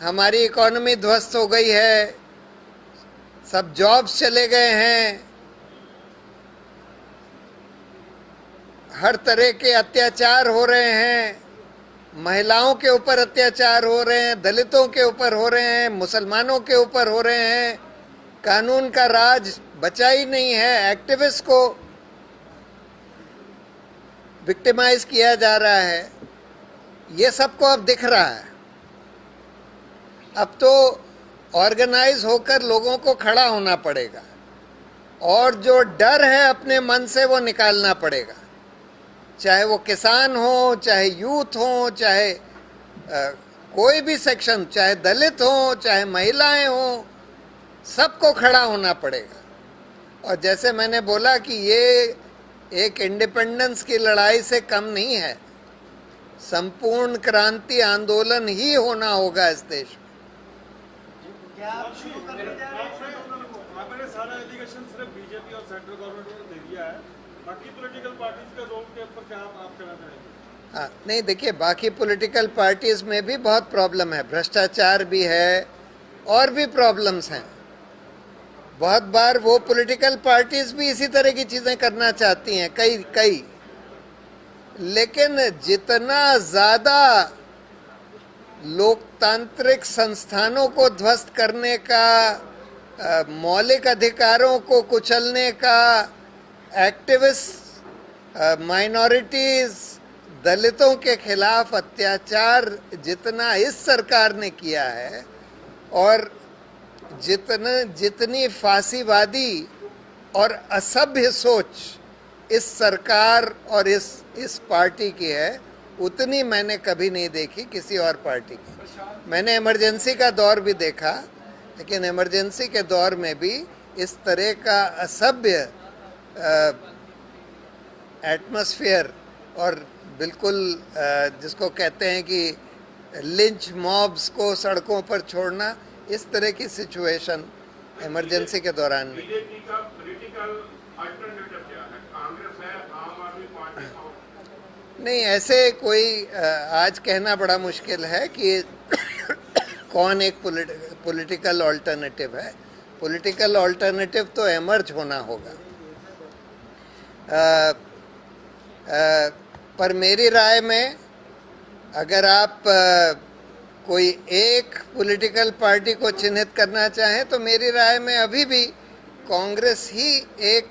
Speaker 1: हमारी इकोनॉमी ध्वस्त हो गई है, सब जॉब्स चले गए हैं, हर तरह के अत्याचार हो रहे हैं, महिलाओं के ऊपर अत्याचार हो रहे हैं, दलितों के ऊपर हो रहे हैं, मुसलमानों के ऊपर हो रहे हैं, कानून का राज बचा ही नहीं है, एक्टिविस्ट को विक्टिमाइज किया जा रहा है। ये सबको अब दिख रहा है। अब तो ऑर्गेनाइज होकर लोगों को खड़ा होना पड़ेगा और जो डर है अपने मन से वो निकालना पड़ेगा, चाहे वो किसान हो, चाहे यूथ हो, चाहे कोई भी सेक्शन, चाहे दलित हो, चाहे महिलाएं हो, सबको खड़ा होना पड़ेगा। और जैसे मैंने बोला कि ये एक इंडिपेंडेंस की लड़ाई से कम नहीं है, संपूर्ण क्रांति आंदोलन ही होना होगा इस देश में।
Speaker 5: आपने सारा एलिगेशन सिर्फ बीजेपी और सेंट्रल गवर्नमेंट ने दे दिया है, बाकी पॉलिटिकल पार्टीज के रोल के ऊपर क्या आप कहना चाहेंगे?
Speaker 1: हाँ, नहीं देखिए, बाकी पॉलिटिकल पार्टीज में भी बहुत प्रॉब्लम है, भ्रष्टाचार भी है और भी प्रॉब्लम्स हैं। बहुत बार वो पॉलिटिकल पार्टीज भी इसी तरह की चीजें करना चाहती हैं, कई लेकिन जितना ज्यादा लोकतांत्रिक संस्थानों को ध्वस्त करने का, मौलिक अधिकारों को कुचलने का, एक्टिविस्ट, माइनॉरिटीज, दलितों के खिलाफ अत्याचार जितना इस सरकार ने किया है और जितनी फांसीवादी और असभ्य सोच इस सरकार और इस पार्टी की है, उतनी मैंने कभी नहीं देखी किसी और पार्टी की। मैंने इमरजेंसी का दौर भी देखा, लेकिन इमरजेंसी के दौर में भी इस तरह का असभ्य एटमॉस्फेयर और बिल्कुल जिसको कहते हैं कि लिंच मॉब्स को सड़कों पर छोड़ना, इस तरह की सिचुएशन इमरजेंसी के दौरान में।
Speaker 6: बीजेपी का पॉलिटिकल अल्टरनेटिव क्या है? कांग्रेस है, आम आदमी पार्टी है?
Speaker 1: नहीं, ऐसे कोई आज कहना बड़ा मुश्किल है कि कौन एक पॉलिटिकल अल्टरनेटिव है। पॉलिटिकल अल्टरनेटिव तो एमर्ज होना होगा। पर मेरी राय में अगर आप कोई एक पॉलिटिकल पार्टी को चिन्हित करना चाहें तो मेरी राय में अभी भी कांग्रेस ही एक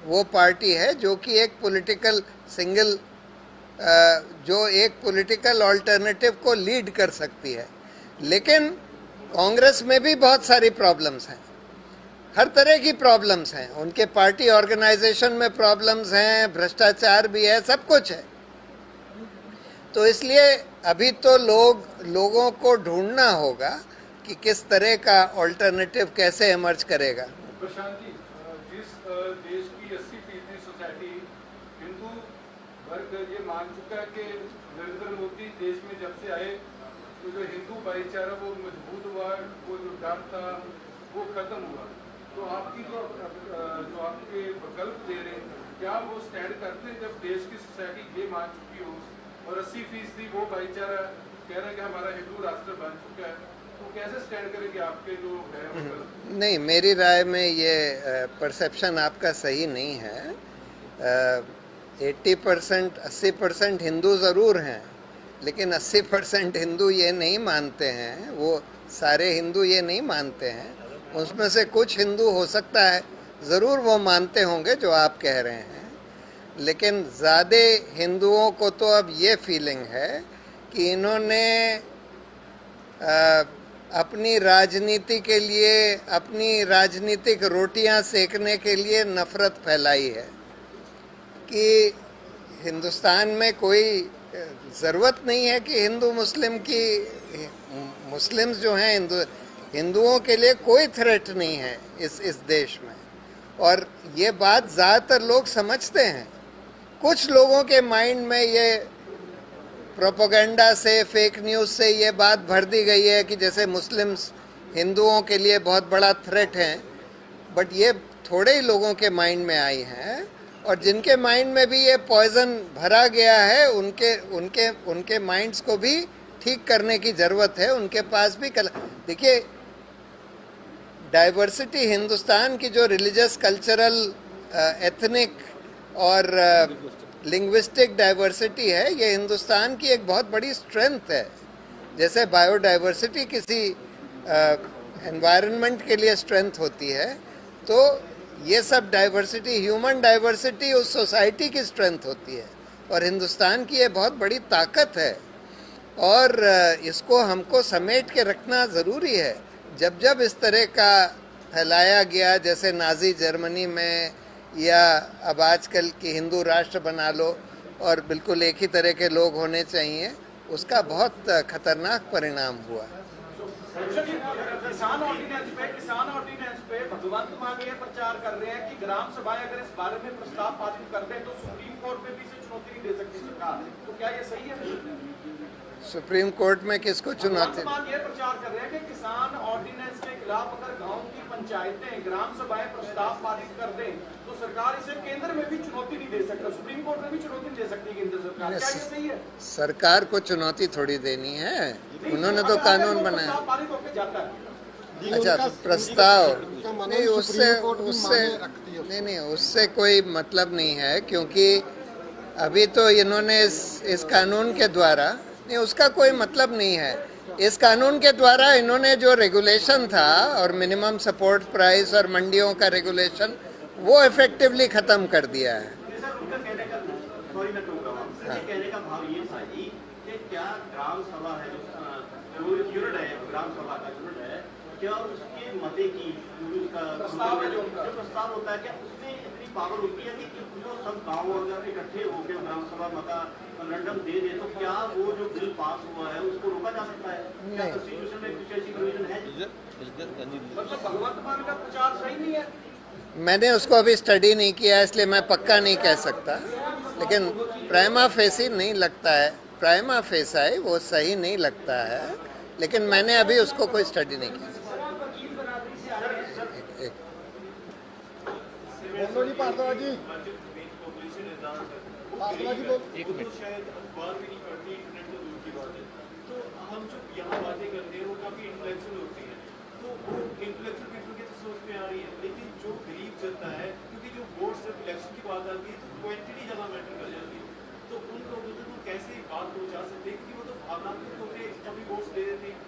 Speaker 1: वो पार्टी है जो कि एक पॉलिटिकल सिंगल जो एक पॉलिटिकल अल्टरनेटिव को लीड कर सकती है। लेकिन कांग्रेस में भी बहुत सारी प्रॉब्लम्स हैं, हर तरह की प्रॉब्लम्स हैं, उनके पार्टी ऑर्गेनाइजेशन में प्रॉब्लम्स हैं, भ्रष्टाचार भी है, सब कुछ है। तो इसलिए अभी तो लोगों को ढूंढना होगा कि किस तरह का अल्टरनेटिव कैसे इमर्ज करेगा।
Speaker 8: प्रशांत जी, जिस देश की 80% सोसाइटी हिंदू वर्ग ये मान चुका है कि नरेंद्र मोदी देश में जब से आए तो जो हिंदू भाईचारा वो मजबूत हुआ, वो जो डर था वो खत्म हुआ, तो आपकी जो आपके विकल्प दे रहे हैं, क्या वो स्टैंड करते हैं जब देश की सोसाइटी ये मान चुकी हो और 80% वो भाईचारा कह रहा है कि हमारा हिंदू राष्ट्र बन चुका है, तो कैसे स्टैंड करेंगे आपके जो है?
Speaker 1: नहीं, मेरी राय में ये परसेप्शन आपका सही नहीं है। 80% 80% हिंदू ज़रूर हैं, लेकिन 80% हिंदू ये नहीं मानते हैं, वो सारे हिंदू ये नहीं मानते हैं। उसमें से कुछ हिंदू हो सकता है ज़रूर वो मानते होंगे जो आप कह रहे हैं, लेकिन ज़्यादा हिंदुओं को तो अब ये फीलिंग है कि इन्होंने अपनी राजनीति के लिए, अपनी राजनीतिक रोटियां सेकने के लिए नफरत फैलाई है कि हिंदुस्तान में कोई ज़रूरत नहीं है कि हिंदू मुस्लिम की, मुस्लिम्स जो हैं हिंदुओं के लिए कोई थ्रेट नहीं है इस देश में। और ये बात ज़्यादातर लोग समझते हैं। कुछ लोगों के माइंड में ये प्रोपेगेंडा से, फेक न्यूज़ से ये बात भर दी गई है कि जैसे मुस्लिम्स हिंदुओं के लिए बहुत बड़ा थ्रेट हैं, बट ये थोड़े ही लोगों के माइंड में आई हैं और जिनके माइंड में भी ये पॉइजन भरा गया है उनके उनके उनके माइंड्स को भी ठीक करने की ज़रूरत है। उनके पास भी देखिए, डाइवर्सिटी हिंदुस्तान की जो रिलीजियस, कल्चरल, एथनिक और लिंग्विस्टिक डाइवर्सिटी है, ये हिंदुस्तान की एक बहुत बड़ी स्ट्रेंथ है। जैसे बायोडाइवर्सिटी किसी एनवायरनमेंट के लिए स्ट्रेंथ होती है, तो ये सब डाइवर्सिटी, ह्यूमन डाइवर्सिटी उस सोसाइटी की स्ट्रेंथ होती है और हिंदुस्तान की ये बहुत बड़ी ताकत है और इसको हमको समेट के रखना ज़रूरी है। जब जब इस तरह का फैलाया गया, जैसे नाज़ी जर्मनी में, या अब आजकल की हिंदू राष्ट्र बना लो और बिल्कुल एक ही तरह के लोग होने चाहिए, उसका बहुत खतरनाक परिणाम हुआ।
Speaker 5: किसान ऑर्डिनेंस पे भगवंत मान ये प्रचार कर रहे हैं कि ग्राम सभाएं अगर इस बारे में प्रस्ताव पारित करते हैं तो सुप्रीम कोर्ट में भी इसे चुनौती नहीं दे सकती सरकार, तो क्या ये सही है?
Speaker 1: सुप्रीम कोर्ट में किसको चुनौती?
Speaker 5: ये प्रचार कर रहे हैं कि किसान ऑर्डिनेंस के खिलाफ अगर गांव की पंचायतें ग्राम सभाएं प्रस्ताव पारित कर दें तो सरकार इसे केंद्र में भी चुनौती नहीं दे सकती, सुप्रीम कोर्ट में भी चुनौती नहीं दे सकती केंद्र सरकार। क्या ये सही है?
Speaker 1: सरकार को चुनौती थोड़ी देनी है, उन्होंने तो कानून बनाया।
Speaker 5: पारित होकर जाता है।
Speaker 1: अच्छा, प्रस्ताव नहीं, उससे कोई मतलब नहीं है, क्योंकि अभी तो इन्होंने इस कानून के द्वारा, नहीं, उसका कोई मतलब नहीं है। इस कानून के द्वारा इन्होंने जो रेगुलेशन था और मिनिमम सपोर्ट प्राइस और मंडियों का रेगुलेशन, वो इफेक्टिवली ख़त्म कर दिया है।
Speaker 5: कहने का भाव ये था कि क्या ग्राम सभा है, जो यूनिट है, ग्राम सभा का यूनिट है, क्या उसके मते की प्रस्ताव होता है, क्या उसमें इतनी पावर होती है कि जो सब गाँव अगर इकट्ठे होकर ग्राम सभा मता मेमोरेंडम दे दे तो क्या वो जो बिल पास हुआ है उसको रोका जा सकता है? क्या कॉन्स्टिट्यूशन में कुछ ऐसी प्रोविजन है? मतलब भगवंत मान का प्रचार सही नहीं है?
Speaker 1: मैंने उसको अभी स्टडी नहीं किया, इसलिए मैं पक्का नहीं कह सकता, लेकिन प्राइमा फेसी नहीं लगता है, प्राइमा फेसाई वो सही नहीं लगता है, लेकिन मैंने अभी उसको कोई स्टडी नहीं किया।
Speaker 2: एक मिनट।
Speaker 5: तो हम जो यहाँ बातें करते हैं वो काफी इंटेलेक्चुअल होती है, तो वो इंटेलेक्चुअल पीपल के सोच में आ रही है, लेकिन जो गरीब जनता है, क्योंकि जो वोट सिर्फ इलेक्शन की बात आती है तो क्वांटिटी ज़्यादा मैटर कर जाती है, तो उन लोगों तक वो कैसे बात पहुँचा सकते हैं, क्योंकि वो तो भावनात्मक तौर पर कभी वोट दे देते हैं।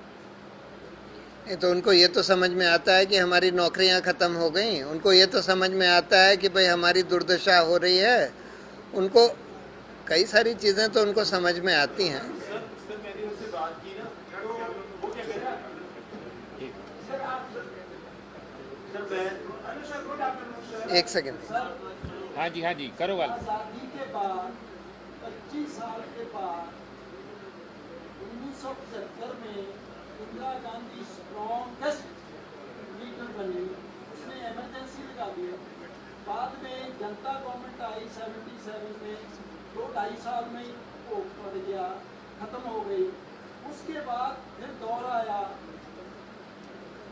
Speaker 1: नहीं, तो उनको ये तो समझ में आता है कि हमारी नौकरियां ख़त्म हो गई, उनको ये तो समझ में आता है कि भाई हमारी दुर्दशा हो रही है, उनको कई सारी चीज़ें तो उनको समझ में आती हैं।
Speaker 5: सर मैंने उनसे बात की ना, तो वो क्या कह रहा है?
Speaker 1: एक सेकंड।
Speaker 2: हाँ जी, करो गल।
Speaker 9: आज़ादी के बाद 25 साल के बाद 1975 में इंदिरा गांधी स्ट्रॉन्गेस्ट लीडर बनी, उसने इमरजेंसी लगा दी। बाद में जनता गवर्नमेंट आई 77 में, 2-2.5 साल में ही वो पड़ गया, ख़त्म हो गई। उसके बाद फिर दौर आया,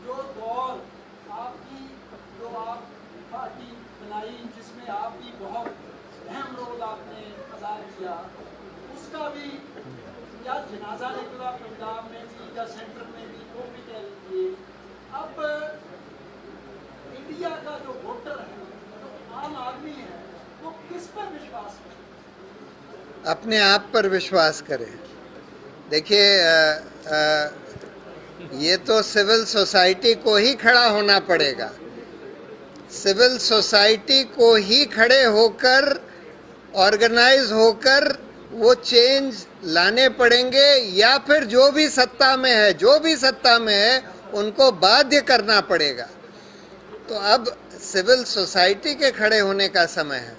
Speaker 9: जो दौर आपकी, जो आप पार्टी बनाई जिसमें आप भी बहुत अहम रोल आपने अदा किया, उसका भी या जनाजा निकला पंजाब में भी या सेंटर में भी, वो भी कह लीजिए। अब इंडिया का जो वोटर है, जो आम आदमी है, वो किस पर विश्वास करे?
Speaker 1: अपने आप पर विश्वास करें। देखिए, ये तो सिविल सोसाइटी को ही खड़ा होना पड़ेगा, सिविल सोसाइटी को ही खड़े होकर, ऑर्गेनाइज होकर वो चेंज लाने पड़ेंगे, या फिर जो भी सत्ता में है उनको बाध्य करना पड़ेगा। तो अब सिविल सोसाइटी के खड़े होने का समय है।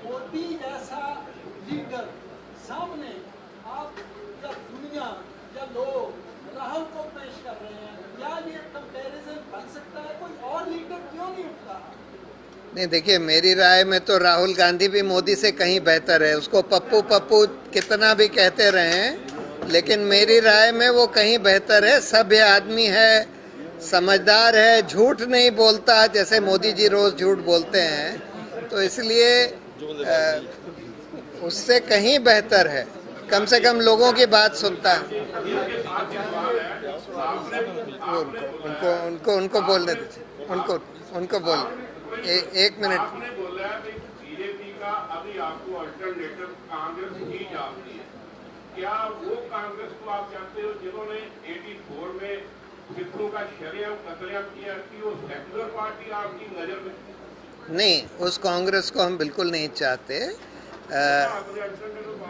Speaker 9: मोदी जैसा लीडर सामने आप या दुनिया या लोग राहुल को पेश कर रहे हैं, क्या ये कंपैरिजन बन सकता है? कोई और लीडर क्यों नहीं उठता?
Speaker 1: नहीं, देखिए, मेरी राय में तो राहुल गांधी भी मोदी से कहीं बेहतर है। उसको पप्पू पप्पू कितना भी कहते रहें, लेकिन मेरी राय में वो कहीं बेहतर है। सभ्य आदमी है, समझदार है, झूठ नहीं बोलता जैसे मोदी जी रोज झूठ बोलते हैं, तो इसलिए उससे कहीं बेहतर है, कम से कम लोगों की बात सुनता है। उनको बोलने दीजिए, उनको बोल एक मिनट।
Speaker 6: आपने बोला कि बीजेपी का अभी आपको अल्टरनेटिव कांग्रेस ही जाती है, क्या वो कांग्रेस को आप जानते हो जिन्होंने 84 में सिखों का शरेआम कत्लेआम किया, कि वो सेक्युलर पार्टी आपकी नजर में?
Speaker 1: नहीं, उस कांग्रेस को हम बिल्कुल नहीं चाहते।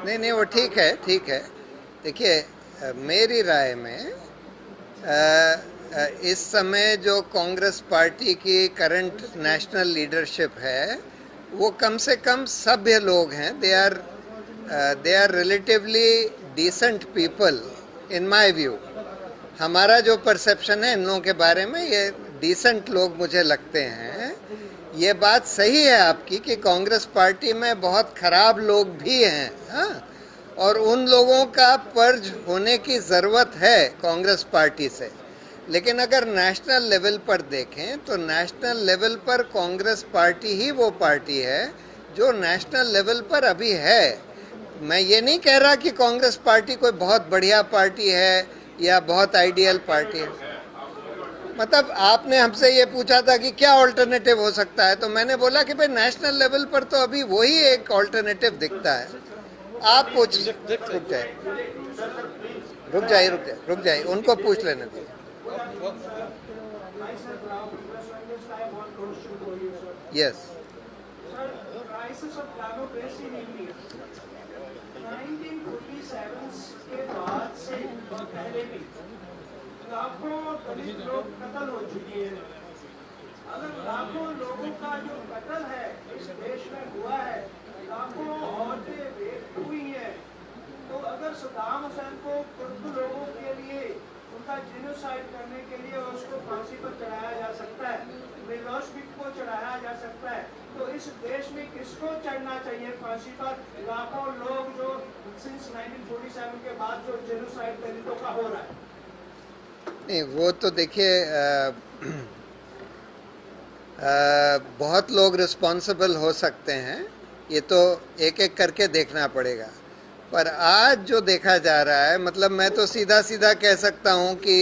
Speaker 1: नहीं, वो ठीक है। देखिए, मेरी राय में इस समय जो कांग्रेस पार्टी की करंट नेशनल लीडरशिप है, वो कम से कम सभ्य लोग हैं। They are relatively decent people in my view. हमारा जो परसेप्शन है इन लोगों के बारे में, ये डिसेंट लोग मुझे लगते हैं। ये बात सही है आपकी कि कांग्रेस पार्टी में बहुत खराब लोग भी हैं, हाँ? और उन लोगों का पर्ज होने की ज़रूरत है कांग्रेस पार्टी से। लेकिन अगर नेशनल लेवल पर देखें तो नेशनल लेवल पर कांग्रेस पार्टी ही वो पार्टी है जो नेशनल लेवल पर अभी है। मैं ये नहीं कह रहा कि कांग्रेस पार्टी कोई बहुत बढ़िया पार्टी है या बहुत आइडियल पार्टी है। मतलब आपने हमसे ये पूछा था कि क्या ऑल्टरनेटिव हो सकता है, तो मैंने बोला कि भाई नेशनल लेवल पर तो अभी वही एक ऑल्टरनेटिव दिखता है। आप पूछ रुक जाइए, उनको पूछ लेने दो। यस,
Speaker 9: 1947 के बाद से पहले भी लाखों दलित लोग कत्ल हो चुके हैं। अगर लाखों लोगों का जो कत्ल है इस देश में हुआ है, लाखों औरतें रेप हुई हैं, तो अगर सद्दाम हुसैन को कुर्द लोगों के लिए उनका जेनोसाइड करने के लिए उसको फांसी पर चढ़ाया जा सकता है, मिलोसेविक को चढ़ाया जा सकता है, तो इस देश में किसको चढ़ना चाहिए फांसी पर? लाखों लोग जो सिंस 1947 के बाद जो जेनोसाइड दलितों का हो रहा है।
Speaker 1: नहीं, वो तो देखिए बहुत लोग रिस्पॉन्सिबल हो सकते हैं, ये तो एक एक करके देखना पड़ेगा। पर आज जो देखा जा रहा है, मतलब मैं तो सीधा सीधा कह सकता हूँ कि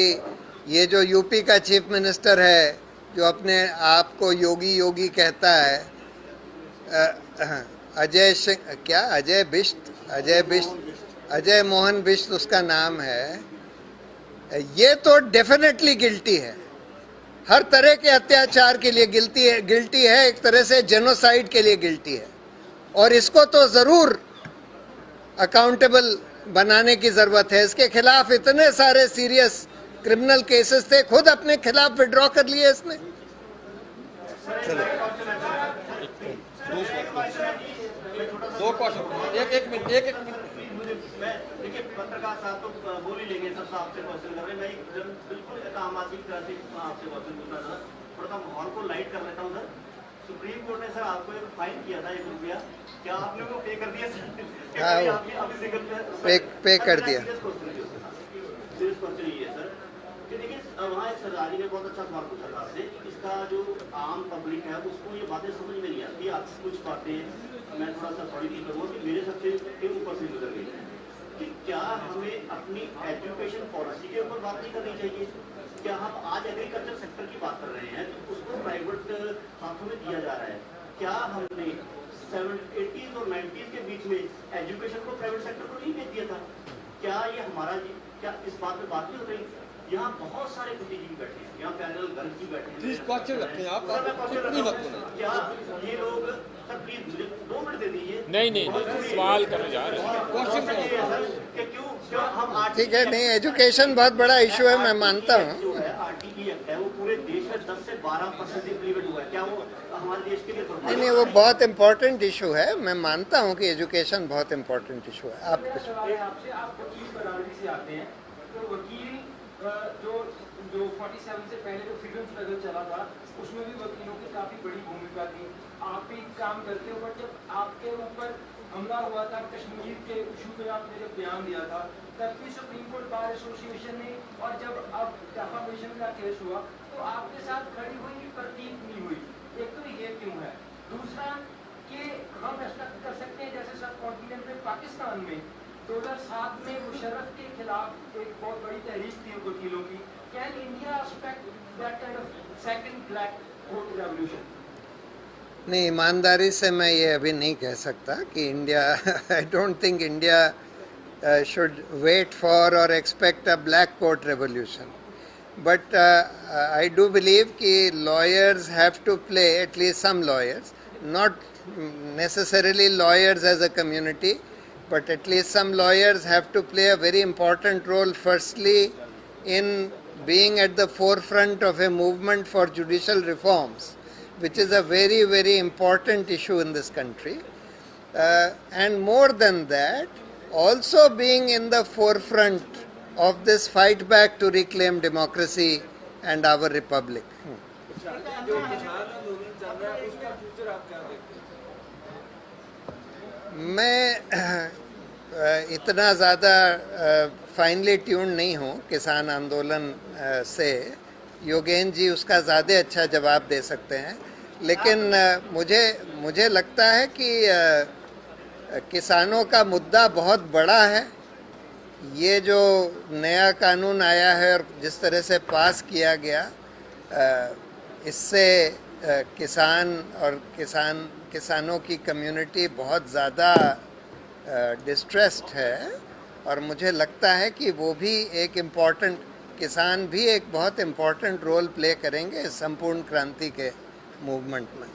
Speaker 1: ये जो यूपी का चीफ मिनिस्टर है, जो अपने आप को योगी योगी कहता है, अजय मोहन बिष्ट उसका नाम है, ये तो डेफिनेटली गिल्टी है, हर तरह के अत्याचार के लिए गिल्टी है, एक तरह से जेनोसाइड के लिए गिल्टी है, और इसको तो ज़रूर अकाउंटेबल बनाने की ज़रूरत है। इसके खिलाफ इतने सारे सीरियस क्रिमिनल केसेस थे, खुद अपने खिलाफ विड्रॉ कर लिए इसने।
Speaker 4: दो क्वेश्चन, एक मिनट।
Speaker 5: देखिए, पत्रकार साहब तो बोल ही लेंगे, सब आपसे क्वेश्चन कर रहे हैं। मैं बिल्कुल एक आम आदमी की तरह से आपसे क्वेश्चन पूछना था, थोड़ा सा माहौल को लाइट कर लेता हूँ। सर, सुप्रीम कोर्ट ने सर आपको एक फाइन किया था ₹1, क्या आपने वो पे कर दिया?
Speaker 1: पे कर दिया।
Speaker 5: सीरियस क्वेश्चन ये है सर कि देखिए, वहाँ एक सरदारी ने बहुत अच्छा सवाल पूछा था आपसे, इसका जो आम पब्लिक है उसको ये बातें समझ में नहीं आती। आप कुछ बातें मैं थोड़ा सा सॉरी फील करूँगा कि मेरे सबसे ऊपर से गुजर गई है कि क्या हमें अपनी एजुकेशन पॉलिसी के ऊपर बात नहीं करनी चाहिए? क्या हम आज एग्रीकल्चर सेक्टर की बात कर रहे हैं तो उसको प्राइवेट हाथों में दिया जा रहा है? क्या हमने 80s और 90s के बीच में एजुकेशन को प्राइवेट सेक्टर को नहीं भेज दिया था? क्या ये हमारा क्या इस बात पे बात नहीं हो रही? यहाँ बहुत सारे बुद्धिजीवी बैठे हैं, यहाँ पैनल गर्ग जी बैठे हैं।
Speaker 4: प्लीज क्वेश्चन रखें आप,
Speaker 5: क्या ये लोग सर प्लीज मुझे 2 मिनट दे दीजिए।
Speaker 2: नहीं, सवाल करो यार।
Speaker 1: ठीक है, नहीं, एजुकेशन बहुत बड़ा इशू है, मैं मानता हूँ।
Speaker 5: आरटीई एक्ट है वो पूरे देश में 10 से 12% इम्प्लीमेंट हुआ है, क्या वो हमारे देश के लिए?
Speaker 1: नहीं, वो बहुत इम्पोर्टेंट इशू है, मैं मानता हूँ कि एजुकेशन बहुत इम्पोर्टेंट इशू है। आप
Speaker 9: आपसे आप वकील बरादरी से आते हैं, तो वकील जो 47 से पहले जो फ्रीडम स्ट्रगल चला था उसमें भी वकीलों की काफी बड़ी भूमिका थी। आप भी काम करते हो, बट जब आपके ऊपर हमला हुआ था कश्मीर के इशू पे आपने जब बयान दिया था, तब भी सुप्रीम कोर्ट बार एसोसिएशन ने, और जब अब डेफामेशन का केस हुआ तो आपके साथ खड़ी हुई प्रतीत नहीं हुई। एक तो ये क्यों है? दूसरा कि हम ऐसा कर सकते हैं जैसे सब कॉन्टिनेंट में पाकिस्तान में 2007 में मुशर्रफ के खिलाफ एक बहुत बड़ी तहरीक थी वकीलों की। Can India expect that kind of second black coat revolution?
Speaker 1: नहीं, ईमानदारी से मैं ये अभी नहीं कह सकता कि India I don't think India should wait for or expect a black coat revolution. But I do believe that lawyers have to play, at least some lawyers, not necessarily lawyers as a community, but at least some lawyers have to play a very important role, firstly in being at the forefront of a movement for judicial reforms, which is a very, very important issue in this country. And more than that, also being in the forefront of this fight back to reclaim democracy and our republic. मैं इतना ज़्यादा finally tune नहीं हूँ किसान आंदोलन से, योगेन जी उसका ज़्यादा अच्छा जवाब दे सकते हैं, लेकिन मुझे लगता है कि किसानों का मुद्दा बहुत बड़ा है। ये जो नया कानून आया है और जिस तरह से पास किया गया, इससे किसान और किसानों की कम्युनिटी बहुत ज़्यादा डिस्ट्रेस्ड है, और मुझे लगता है कि वो भी एक इम्पॉर्टेंट, किसान भी एक बहुत इम्पॉर्टेंट रोल प्ले करेंगे इस संपूर्ण क्रांति के मूवमेंट में।